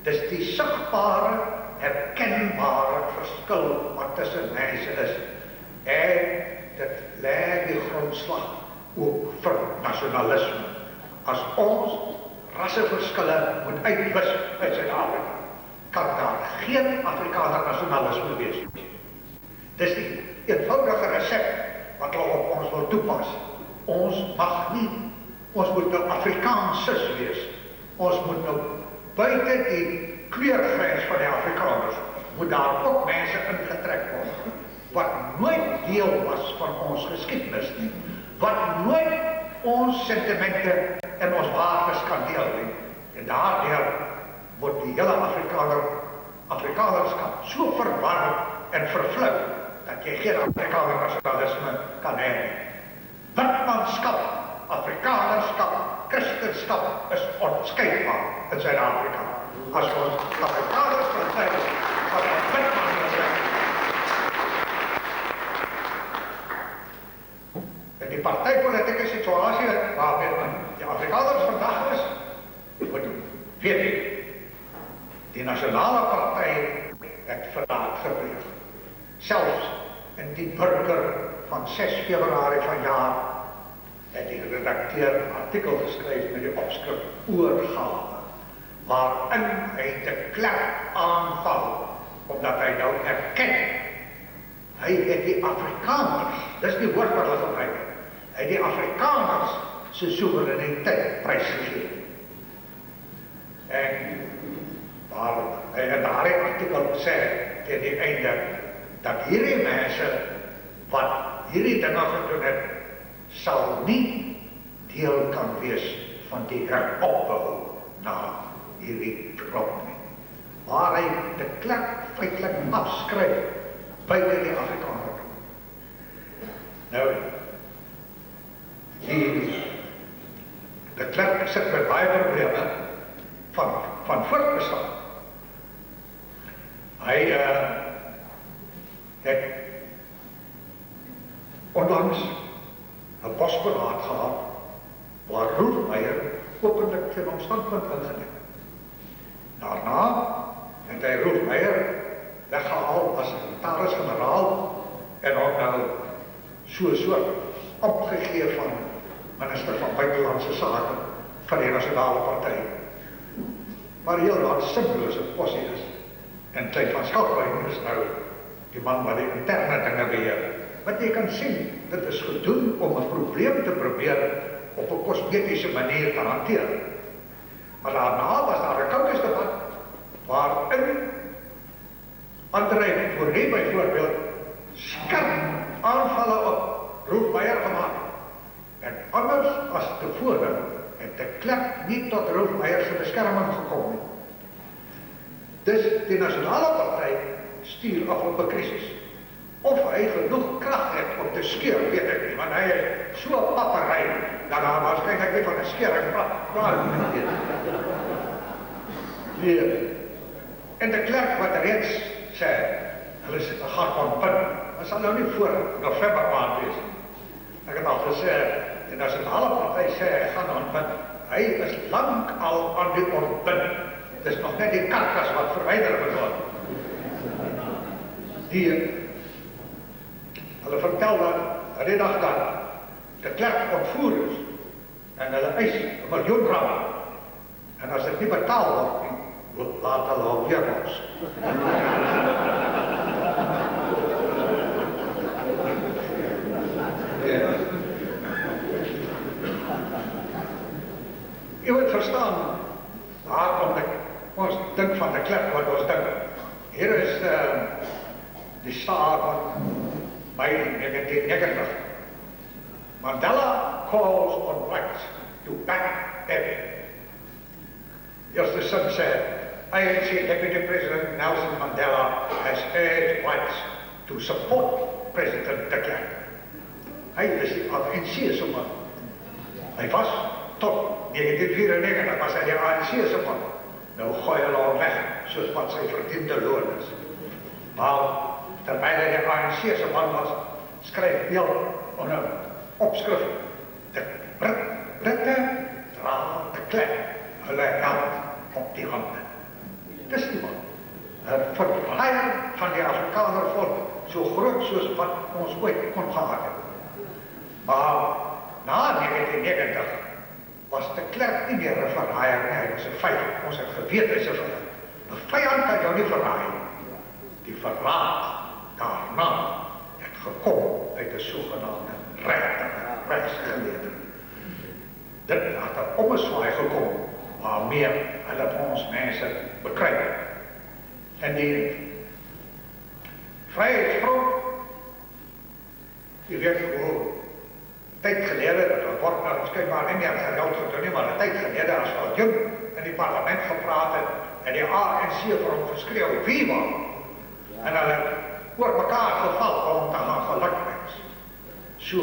Dis die sigbare, herkenbare verskil wat tussen mense is. En dit lê die grondslag ook vir nasionalisme. As ons rasseverskille moet uitwis uit Suid-Afrika, kan daar geen Afrikaner nasionalisme wees. Dis die eenvoudige resep wat hulle op ons wil toepas. Ons mag nie, ons moet nou Afrikaanses wees. Ons moet nou buite die kleurgrens van die Afrikaners, moet daar ook mense ingetrek word, wat nooit deel was van ons geskiedenis nie, wat nooit ons sentimente en ons waardes kan deel nie. En daardeur word die hele Afrikanerskap so verwarm en vervlug, dat jy geen Afrikaner nasionalisme kan hê. Witmanskap, Afrikanerskap, Christenskap is onskeidbaar in Suid-Afrika. As ons Afrikaners vertrouw, sal ons Witman wees. En die partijpolitieke situasie waarmee die Afrikaners vandag is, moet weet nie. Die nasionale partij het verraad gepleeg. Selfs in die burger van 6 Februarie vanjaar het die redakteur 'n artikel geskryf met die opskrif Oorgawe, waarin hy de Klerk aanval, omdat hy nou erken, hy het die Afrikaners, dis die woord wat hulle gebruik, hy het die Afrikaners se soewereiniteit prysgegee. En waar hy in daardie artikel sê teen die einde, dat hierdie mense wat hierdie dinge gedoen het, sal nie deel kan wees van die heropbou na hierdie klop nie. Waar hy de Klerk feitlik afskryf buite die Afrikaner. Nou, de Klerk sit met baie probleme van voortbestaan. Hy het onlangs 'n bosberaad gehad waar Rolf Meyer openlik sy standpunt ingeneem het. Daarna het hy Rolf Meyer weggehaal as sekretaris-generaal en ook nou so opgegee van minister van Buitelandse Sake van die Nasionale Party. Maar heel wat sinlose possie is. En Tyd van Schalkwyk is nou die man wat die interne dinge beheer. Wat jy kan sien, dit is gedoen om 'n probleem te probeer op 'n kosmetiese manier te hanteer. Maar daarna was daar 'n kokesdebat waarin André Fornie byvoorbeeld skerp aanvalle op Rolf Meyer gemaak. En anders as tevore het de Klerk nie tot Rolf Meyer se beskerming gekom nie. Dus die Nasionale Party stuur af op 'n krisis. Of hy genoeg krag het om te skeur, weet ek nie, want hy het so 'n pappery, dat daar waarskynlik nie van 'n skering praat. En de Klerk wat reeds sê, hulle gaan ontbind, maar sal nou nie voor November maand wees. Ek het al gesê, die Nasionale Party sê, hy gaan ontbind. Hy is lang al aan die ontbind. Dis nog net die karkas wat verwyder word. Hulle vertel dat die dag dat de Klerk ontvoer is en hulle eis R1 miljoen. En as dit nie betaal word nie, laat hulle hom weer los. Jy moet verstaan, waarom ons dink van die Klerk wat ons dink. Hier is die staat by 1990. Mandela calls on whites to back him. Just son said, ANC Deputy President Nelson Mandela has urged whites to support President de Klerk. Hy is die ANC se man. Hy was tot 1994 was hy die ANC se man. Nou gooi hulle al weg, soos wat sy verdiende loon is. Maar terwyl hy die ANC se man was, skryf heel onder opskrif, de Britte dra de Klerk hulle held op die hande. Dis die man. 'n verleier van die Afrikaner volk, so groot soos wat ons ooit kon gehad het. Maar na 1990 was de Klerk nie meer 'n verleier nie, hy was 'n vyand. Ons het geweet hy's 'n vyand. 'n vyand kan jou nie verraai. Die verraad daarna het gekom uit 'n sogenaamde regsgeleerde. Dit het 'n ommeswaai gekom waarmee hulle ons mense bekruip. En die Vryheidsfront, jy weet hoe tyd gelede, dat word nou skynbaar nie meer gereeld gedoen nie, maar 'n tyd gelede as wat Jung in die parlement gepraat het en die ANC vir hom geskreeu, Viva! En hulle oor mekaar geval om te gaan gelukwees. So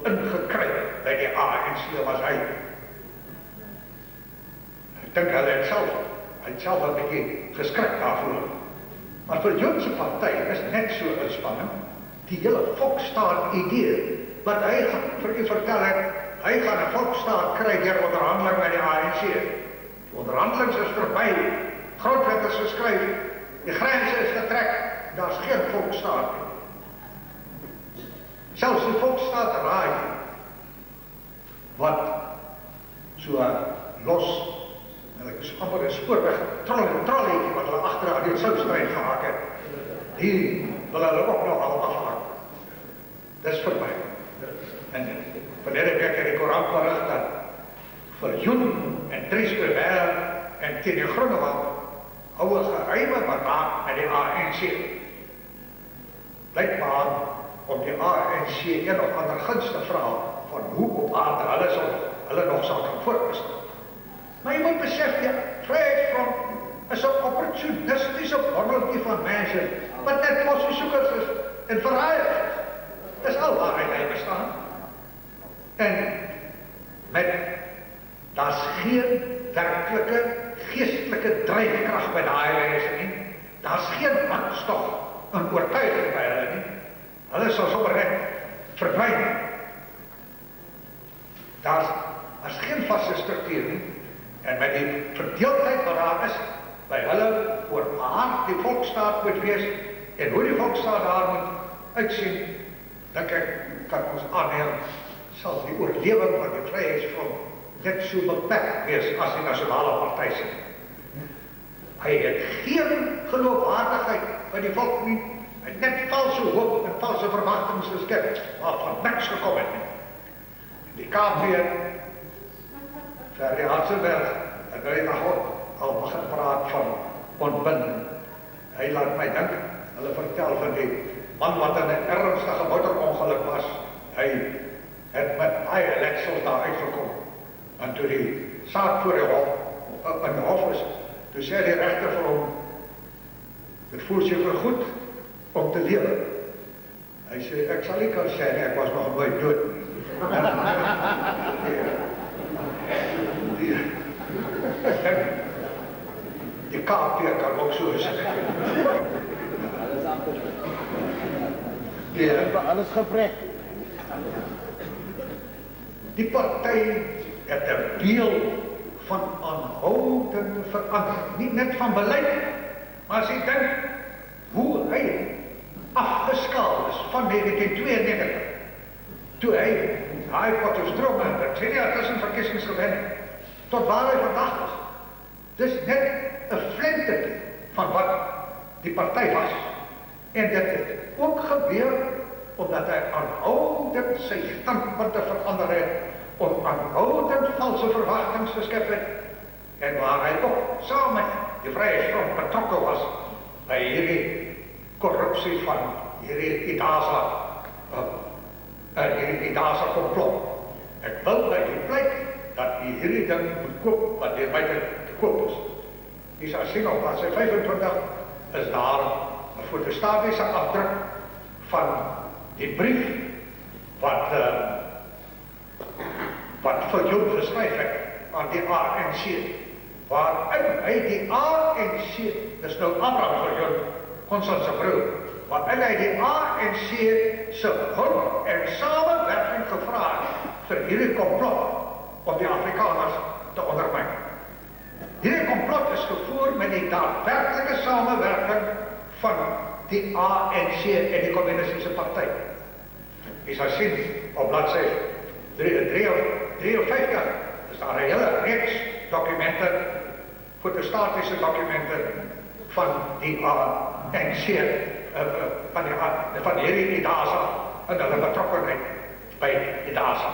ingekruip by die ANC was hy. Ek dink hy het self 'n bietjie geskrik daarvoor. Maar vir Jung se party is net so 'n spanning, die hele volksstaat idee, wat hy vir u vertel het, hy gaan 'n volksstaat kry deur onderhandeling met die ANC. Die onderhandelings is verby, grondwet is geskryf, die grense is getrek, daar's geen volksstaat nie. Selfs die volksstaat raai, wat so los, ek is amper 'n spoorweg, trolletjie wat hulle agter aan die Soutstryd gehak het, die wil hulle ook nog al afhak. Dis verby. En verlede week het die koerant berig dat Viljoen en Dries Brouwer en Tini Groenewald hou 'n geheime beraad met die ANC. Blykbaar om die ANC een of ander guns te vra van hoe op aarde hulle nog sal kan voortbestaan. Maar jy moet besef, die Vryheidsfront is 'n opportunistiese borreltjie van mense wat net positiesoekers is en verraaiers is. Dis al waar hy bestaan. En daar's geen werklike geestelike dryfkrag by daai mense nie. Daar's geen hartstog en oortuiging by hulle nie. Hulle sal sommer net verdwyn. Daar's geen vaste struktuur nie. En met die verdeeldheid wat daar is, by hulle oor waar die volksstaat moet wees en hoe die volksstaat daar moet uitsien, dink ek kan ons aanneem, sal die oorlewing van die Vryheidsfront net so beperk wees as die nasionale party se. Hy het geen geloofwaardigheid by die volk nie. Hy het net valse hoop en valse verwagtinge geskep, waarvan niks gekom het nie. Die KP, Ferdi Hartzenberg, het al begin praat van ontbinding. Hy laat my dink, hulle vertel van die man wat in 'n ernstige motorongeluk was. Hy het met baie letsels daar uitgekom. En toe die saak voor die hof, in die hof is, toe sê die regter vir hom, dit voel seker goed om te lewe. Hy sê, ek sal nie kan sê nie, ek was nog nooit dood nie. Die KP kan ook so sê. Alles gebrek. Die party het 'n beeld van aanhoudende verandering, nie net van beleid, maar as jy dink hoe hy afgeskaal is van 1992, toe hy Potchefstroom en de 2 jaar tussen verkiesings gewen, tot waar hy vandag is. Dis net 'n flintertjie van wat die party was. En dit het ook gebeur omdat hy aanhoudend sy standpunte verander het, om aanhoudend vals false verwagtinge geskep het, en waar hy ook saam met die Vryheidsfront betrokke was by hierdie korrupsie van hierdie IDASA komplot. Ek wil by u pleit dat u hierdie ding moet koop wat deur buite te koop is. U sal sien op bladsy 25 is daar 'n fotostatiese afdruk van die brief wat Viljoen geskryf het aan die ANC, waarin hy die ANC, dis nou Abraham Viljoen, Constance se broer, waarin hy die ANC se hulp en samewerking gevra het vir hierdie komplot om die Afrikaners te ondermyn. Hierdie komplot is gevoer met die daadwerklike samewerking van die ANC en die Kommunistiese Party. Jy sal sien op bladsy 53 is daar 'n hele reeks dokumente, fotostatiese dokumente van die ANC, van hierdie IDASA en hulle betrokkenheid by IDASA.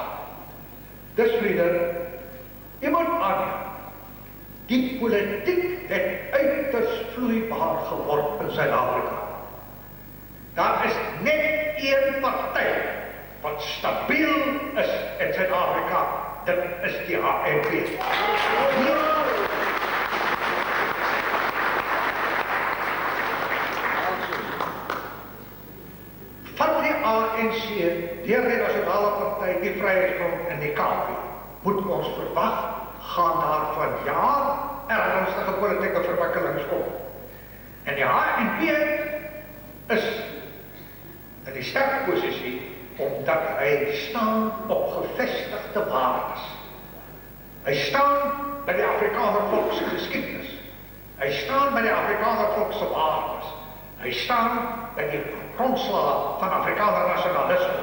Dus vriende, jy moet aanneem, die politiek het uiters vloeibaar geword in Suid-Afrika. Daar is net een party wat stabiel is in Suid-Afrika, dit is die ANC. Van die ANC, deur die Nasionale Party, die Vryheidsfront en die KAP, moet ons verwag, gaan daar van jaar ernstige politieke verwikkelings kom. En die HNP is in die sterk posisie omdat hy staan op gevestigde waardes. Hy staan by die Afrikaner volk se geskiedenis. Hy staan by die Afrikaner volk se waardes. Hy staan by die grondslag van Afrikaner nasionalisme.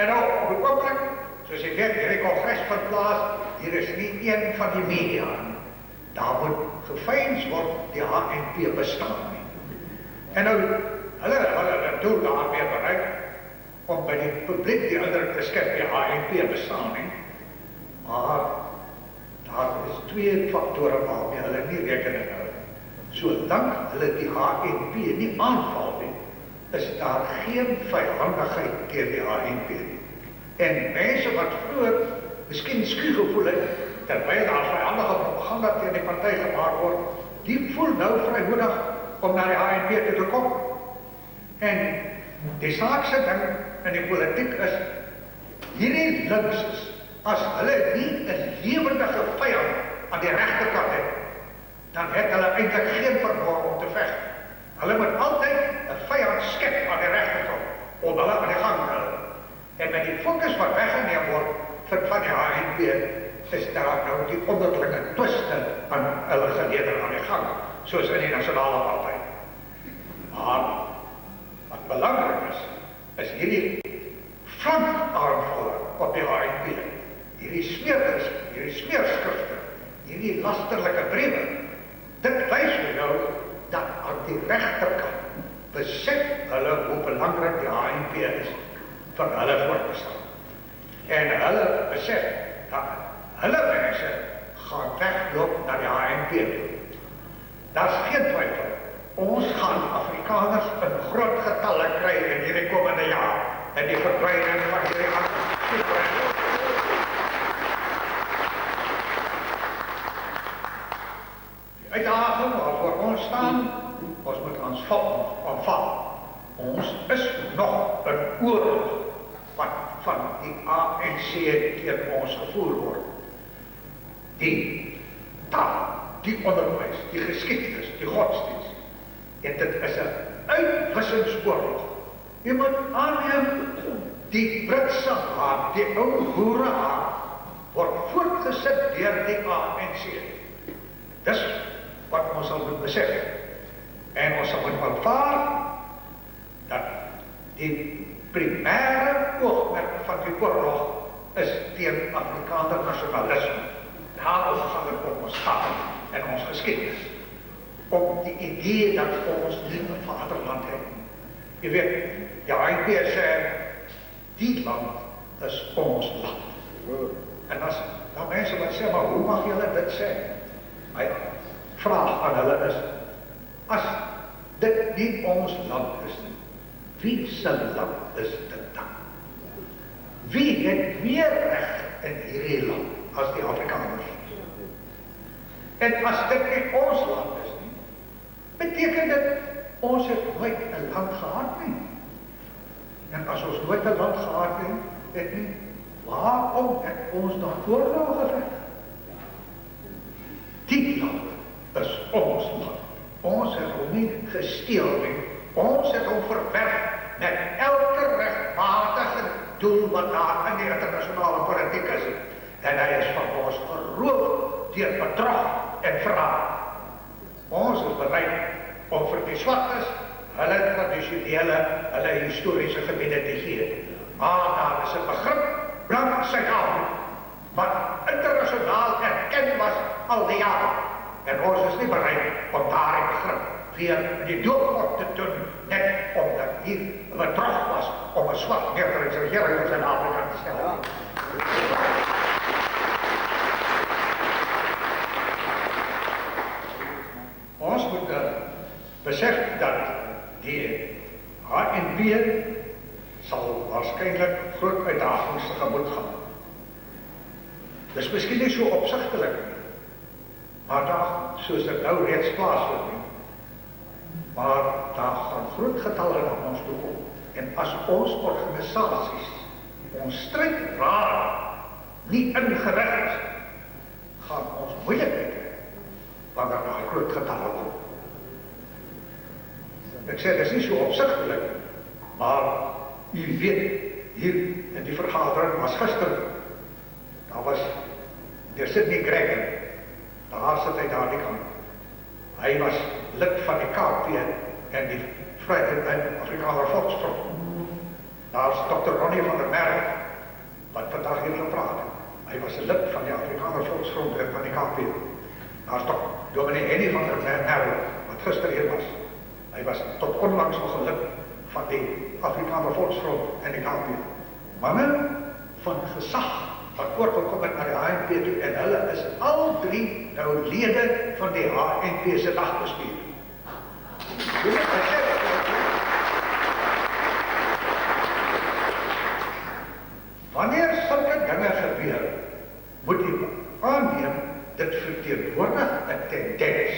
En nou, op die oomblik, soos jy weet, hierdie kongres vind plaas, hier is nie een van die media. Daar moet geveins word die HNP bestaan nie. En nou, hulle doel daarmee bereik, om by die publiek die indruk te skep die HNP bestaan nie. Maar daar is twee faktore waarmee hulle nie rekening hou. Solank hulle die HNP nie aanval nie, is daar geen vyhandigheid teen die HNP nie. En mense wat vroeër miskien skuw gevoel het, terwyl daar vyandige propaganda teen die party gemaak word, die voel nou vrymoedig om na die HNP te kom. En die saakse ding in die politiek is, hierdie linkses, as hulle nie 'n lewendige vyand aan die regterkant het, dan het hulle eintlik geen vermoë om te veg. Hulle moet altyd 'n vyand skep aan die regterkant, om hulle aan die gang te hou. En met die fokus wat weggeneem word van die HNP, is daar nou die onderlinge twiste aan hulle geleder aan die gang, soos in die Nasionale Party. Maar wat belangrik is hierdie flankaanvalle op die HNP, hierdie smeerskrifte, hierdie lasterlike briewe. Dit wys vir jou dat aan die regterkant besef hulle hoe belangrik die HNP is vir hulle voortbestaan. En hulle besef dat hulle mense gaan wegloop na die HNP toe. Daar's geen twyfel. Ons gaan Afrikaners in groot getalle kry in hierdie komende jaar en die verdwyning van hierdie die uitdaging waarvoor ons staan, ons moet ons volk aanval. Ons is nog 'n oorlog van die ANC teen ons gevoer word. Die taal, die onderwys, die geskiedenis, die godsdienst. En dit is 'n uitwissingsoorlog. Jy moet aanneem, die Britse haat, die ou boerehaat, word voortgesit deur die ANC. Dis wat ons sal moet besef. En ons sal moet aanvaar dat die primêre oogmerk van die oorlog is teen Afrikaner nasionalisme. Daaroor gaan dit op ons taal en ons geskiedenis. Om die idee dat ons nie 'n vaderland het. Jy weet, die ANC sê, die land is ons land. En as daar mense mense wat sê, maar hoe mag julle dit sê? My vraag aan hulle is, as dit nie ons land is nie, wie se land is dit dan? Wie het meer reg in hierdie land as die Afrikaners? En as dit nie ons land is nie, beteken dit, ons het nooit 'n land gehad nie. En as ons nooit 'n land gehad het nie, waarom het ons dan oorlog geveg? Die land is ons land. Ons het hom nie gesteel nie. Ons het hom verwerf met elke regmatige doel wat daar in die internasionale politiek is. En hy is van ons geroof deur bedrog en verraad. Ons is bereid om vir die swaktes hulle tradisionele, hulle historiese gebiede te gee. Maar daar is 'n begrip, blank Suid-Afrika, wat internasionaal erkend was al die jare. En ons is nie bereid om daardie begrip weer in die doofpot te doen, net omdat hier 'n bedrog was om 'n swak meerderheidsregering in Suid-Afrika te stel. Ons moet besef dat die HNP sal waarskynlik groot uitdagings tegemoet gaan. Dis miskien nie so opsigtelik nie, maar daar, soos dit nou reeds plaasvind nie, maar daar gaan groot getalle na ons toe kom. En as ons organisasies, ons stridraad nie ingerig is, gaan ons moeilikheid hê wanneer daar groot getalle kom. Ek sê, dit is nie so opsigtelik, maar u weet, hier in die vergadering was gister, daar was deur Sidney Gregor, daar sit hy daar die kant. Hy was lid van die KP en die Vryheid en Afrikaner Volksfront. Daar is Dr. Ronnie van der Merwe, wat vandag hier gepraat het. Hy was 'n lid van die Afrikaner Volksfront en van die KP. Daar is Dominee Henny van der Merwe, wat gister hier was. Hy was tot onlangs nog 'n lid van die Afrikaner Volksfront en die KP. Manne van gesag, wat oorgekom het na die HNP toe, en hulle is al drie nou lede van die HNP se dagbestuur. Wanneer sulke dinge gebeur, moet jy aanneem, dit verteenwoordig 'n tendens.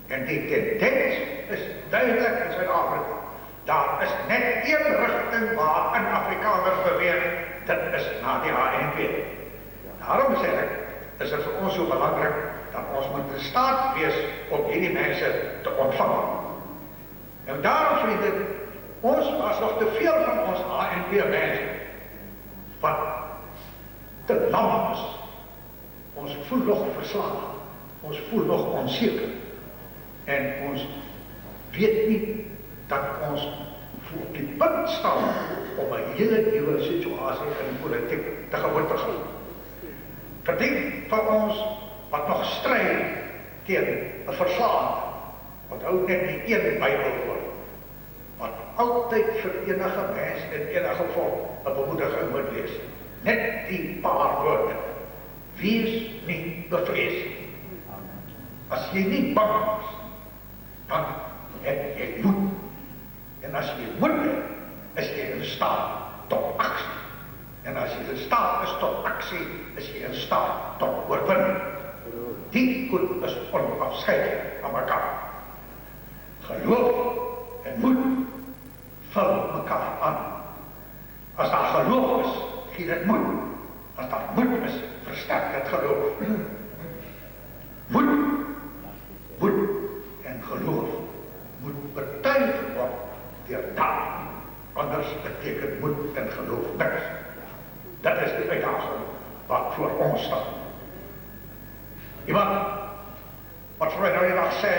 En die tendens is duidelik in Suid-Afrika. Daar is net een rigting waarin Afrikaners beweeg, dit is na die HNP. Daarom sê ek, is dit vir ons so belangrik, dat ons moet in staat wees om hierdie mense te ontvang. En daarom, vriende, ons was nog te veel van ons HNP mense, wat te lam is. Ons voel nog verslaaf, ons voel nog onzeker, en ons weet nie, dat ons op die punt staan om 'n hele nuwe situasie in die politiek tegemoet te gaan. Vir die van ons wat nog stry teen 'n verslaaf, onthou net die een Bybelwoord, wat altyd vir enige mens en enige volk 'n bemoediging moet wees. Net die paar woorde. Wees nie bevrees. As jy nie bang is, dan het jy moed. En as jy moed het, is jy in staat tot aksie. En as jy in staat is tot aksie, is jy in staat tot oorwinning. Die goed is onafskeidlik aan mekaar. Geloof en moed vul mekaar aan. As daar geloof is, gee dit moed. As daar moed is, versterk dit geloof. Moed en geloof moet betuig word deur daad. Anders beteken moed en geloof niks. Dat is die uitdaging wat voor ons staan. Iemand wat vir my nou die dag sê,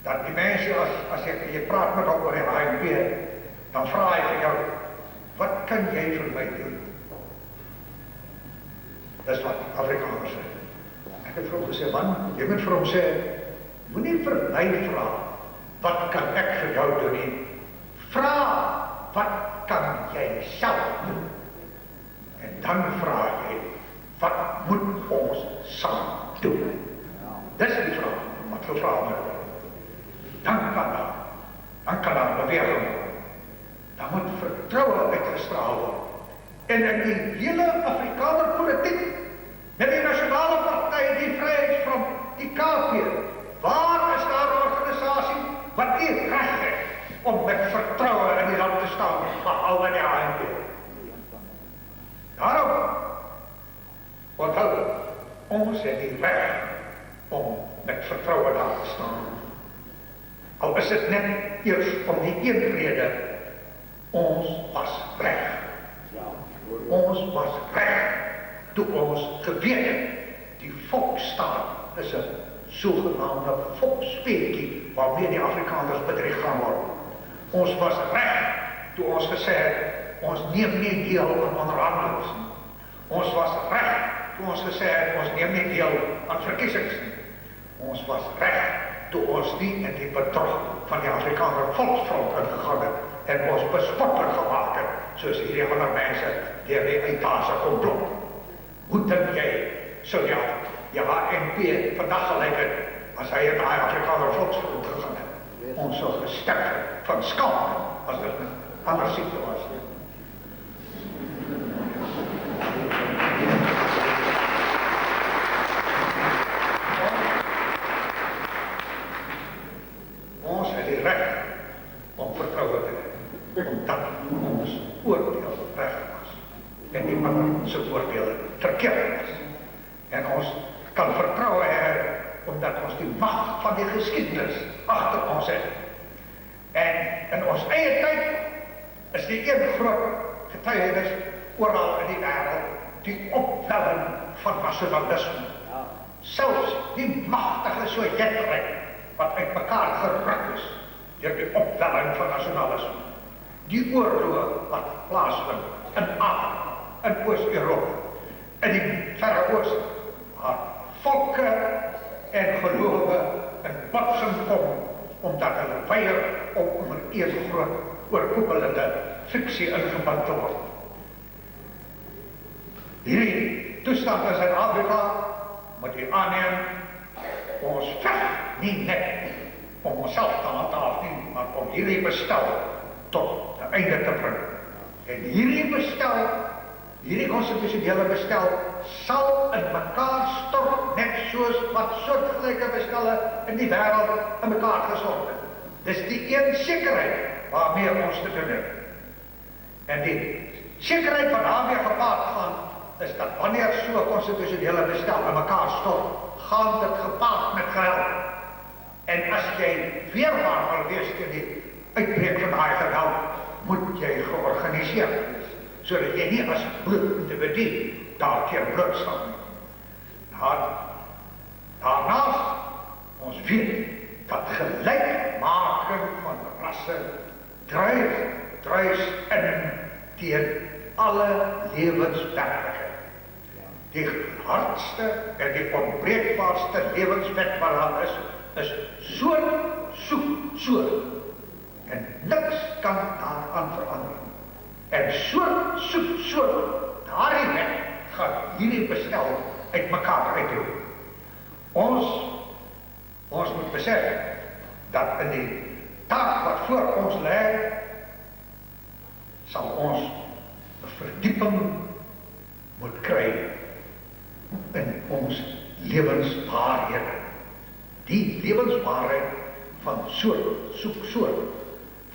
dat die mense, as jy praat met hom oor die HNP, dan vra hy vir jou, wat kan jy vir my doen? Dis wat Afrikaners sê. Ek het vir hom gesê, man, jy moet vir hom sê, moenie vir my vra, wat kan ek vir jou doen nie? Vra, wat kan jy self doen? En dan vra jy, Wat moet ons saam doen? Dis die vraag wat gevra word. Dan kan daar beweging word. Dan moet vertroue uitgestraal word. En in die hele Afrikaner politiek, met die nasionale partij, die Vryheidsfront, die KP, waar is daar 'n organisasie wat nie reg het om met vertroue in die land te staan, behalwe die ANC? Daarom, onthou, ons het die reg om met vertroue daar te staan. Al is dit net eers om die een rede, ons was reg. Ons was reg toe ons geweet het, die volksstaat is 'n sogenaamde volksspeletjie waarmee die Afrikaners bedreig gaan word. Ons was reg toe ons gesê het, ons neem nie deel aan onderhandelings nie. Ons was reg toe ons gesê het, ons neem nie deel aan verkiesings nie. Ons was reg toe ons nie in die bedrog van die Afrikaner Volksfront ingegaan het en ons bespottelijk gemaakt het, soos hierdie ander mense deur die uitdase komplot. Hoe dink jy, sou die HNP vandag gelyk het, as hy in die Afrikaner Volksfront gegaan het? Ons sou gestek het van skaamte, as dit een ander siekte was. Ons het die reg om vertroue te hê, omdat ons oordeel reg was en die ander se oordeel verkeerd was. En ons kan vertroue hê omdat ons die mag van die geskiedenis agter ons het. En in ons eie tyd is die een groot getuienis oral in die wêreld, die opwelling van nasionalisme. Selfs die magtige Sowjetryk wat uitmekaar geruk is deur die opwelling van nasionalisme. Die oorloë wat plaasvind in Afrika, in Oos-Europa, in die Verre Ooste, waar volke en gelowe in botsing kom, omdat hulle weier om onder een groot oorkoepelende fiksie ingeband te word. Hierdie toestand in Suid-Afrika moet u aanneem, ons veg nie net om onsself te handhaaf nie, maar om hierdie bestel tot 'n einde te bring. En hierdie bestel, hierdie konstitusionele bestel, sal in mekaar stort, net soos wat soortgelyke bestelle in die wêreld in mekaar gestort het. Dis die een sekerheid waarmee ons te doen het. En die sekerheid wat daarmee gepaard gaan, is dat wanneer so 'n konstitusionele bestel in mekaar stort, gaan dit gepaard met geweld. En as jy weerbaar wil wees teen die uitbreek van daai geweld, moet jy georganiseerd wees, sodat jy nie as bloedindividu daarteen blootstel nie. Daarnaast, ons weet dat gelykmaking van rasse druis in teen alle lewenswerklikheid. Die hardste en die onbreekbaarste lewenswet wat daar is soort. En niks kan daaraan verander. En soort, daardie wet gaan hierdie bestel uit mekaar uitroep. Ons moet besef dat in die taak wat voor ons lê, sal ons 'n verdieping moet kry in ons lewenswaarhede. Die lewenswaarheid van soort,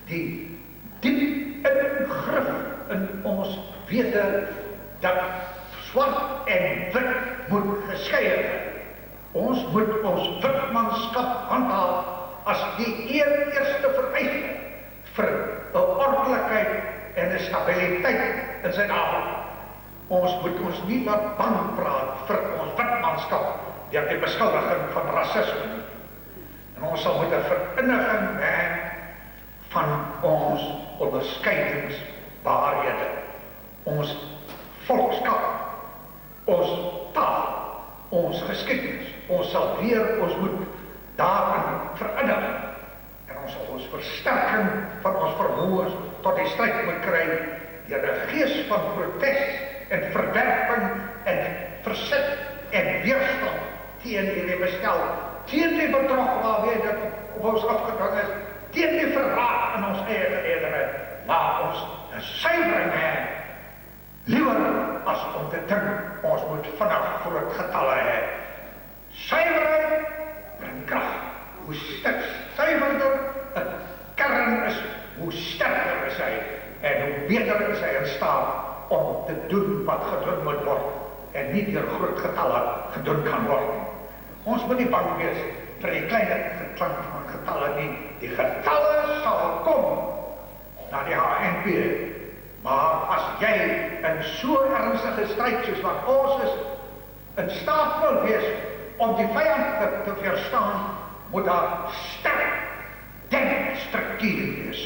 die diep ingrif in ons wete dat swart en wit moet geskei word. Ons moet ons witmanskap handhaaf as die eerste vereiste vir 'n ordelikheid en 'n stabiliteit in Suid-Afrika. Ons moet ons nie laat bang praat vir ons witmanskap deur die beskuldiging van rasisme. En ons sal moet 'n verinniging hê van ons onderskeidingsbaarhede, ons volkskap, ons taal, ons geskiedenis. Ons sal weer, ons moet daarin verinnig. En ons sal ons versterking van ons vermoëns tot die stryd moet kry deur 'n gees van protes en verwerping en versit en weerstand teen hierdie bestel, teen die bedrog waarmee dit op ons afgedwing is, teen die verraad in ons eie geledere, laat ons 'n suiwering hê. Liewer as om te dink, ons moet vanaf groot getalle hê. Suiwering bring krag. Hoe suiwerder 'n kern is, hoe sterker is hy en hoe beter is hy in staat om te doen wat gedoen moet word en nie deur groot getalle gedoen kan word. Ons moet nie bang wees vir die kleine klank van getalle nie. Die getalle sal kom na die HNP. Maar as jy in so ernstige stryd soos wat ons is, in staat wil wees om die vyand te verstaan, moet daar sterk denkstruktuur wees.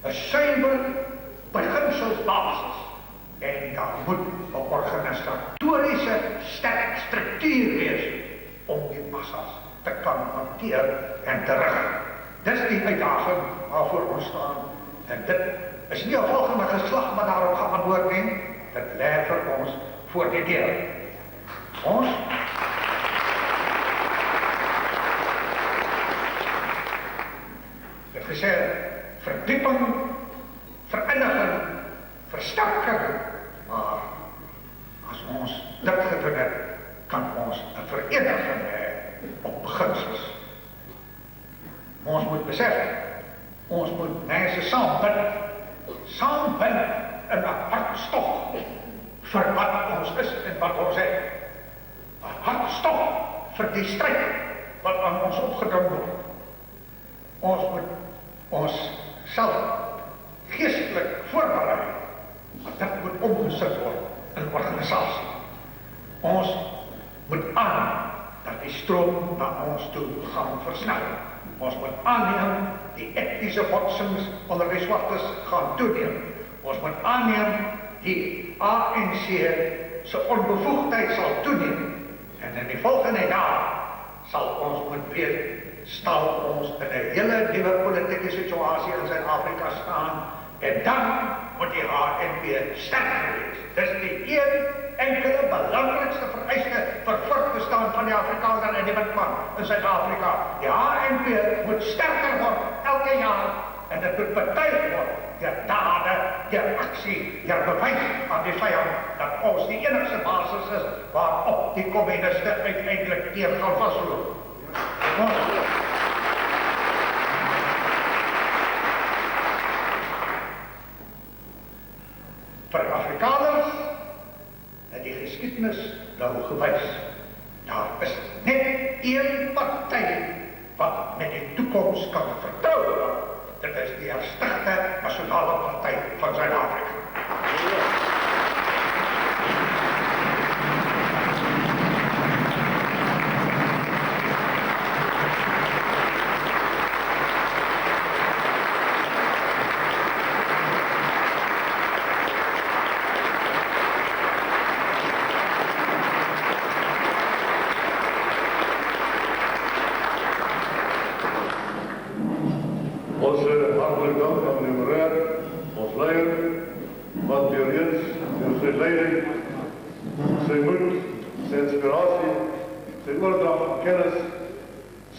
'n suiwer beginselsbasis. En daar moet 'n organisatoriese sterk struktuur wees om die massas te kan hanteer en te rig. Dis die uitdaging waarvoor ons staan. En dit is nie 'n volgende geslag wat daarop gaan antwoord nie. Dit lê vir ons voor die deur. Ons het gesê verdieping, vereniging, versterking, maar as ons dit gedoen het, kan ons 'n vereniging hê op beginsels. Ons moet besef, ons moet mense saambind in 'n hartstog vir wat ons is en wat ons het. 'n hartstog vir die stryd wat aan ons opgedring word. Ons moet ons self geestelik voorberei, maar dit moet omgesit word in organisasie. Ons moet aan dat die stroom na ons toe gaan versnel. Ons moet aanneem die etniese botsings onder die swartes gaan toeneem. Ons moet aanneem die ANC se onbevoegdheid sal toeneem. En in die volgende jaar sal ons moet weet, staan ons in 'n hele nuwe politieke situasie in Suid-Afrika staan. En dan moet die HNP sterk wees. Dis die een enkele belangrikste vereiste vir voortbestaan van die Afrikaner en die witman in Suid-Afrika. Die HNP moet sterker word elke jaar en dit moet betuig word deur dade, deur aksie, deur bewys aan die vyand dat ons die enigste basis is waarop die kommuniste uiteindelik teen gaan vasloop. Vir Afrikaners het die geskiedenis nou gewys. Daar is net een party wat met die toekoms kan vertrou. Dit is die herstigte Nasionale Party van Suid-Afrika.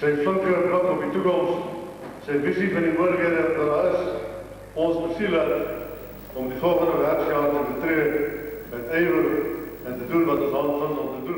Sy flinke blik op die toekoms, sy visie van die moontlikhede wat daar is, ons besiel het om die volgende werksjaar te betree met ywer en te doen wat ons aanvind om te doen.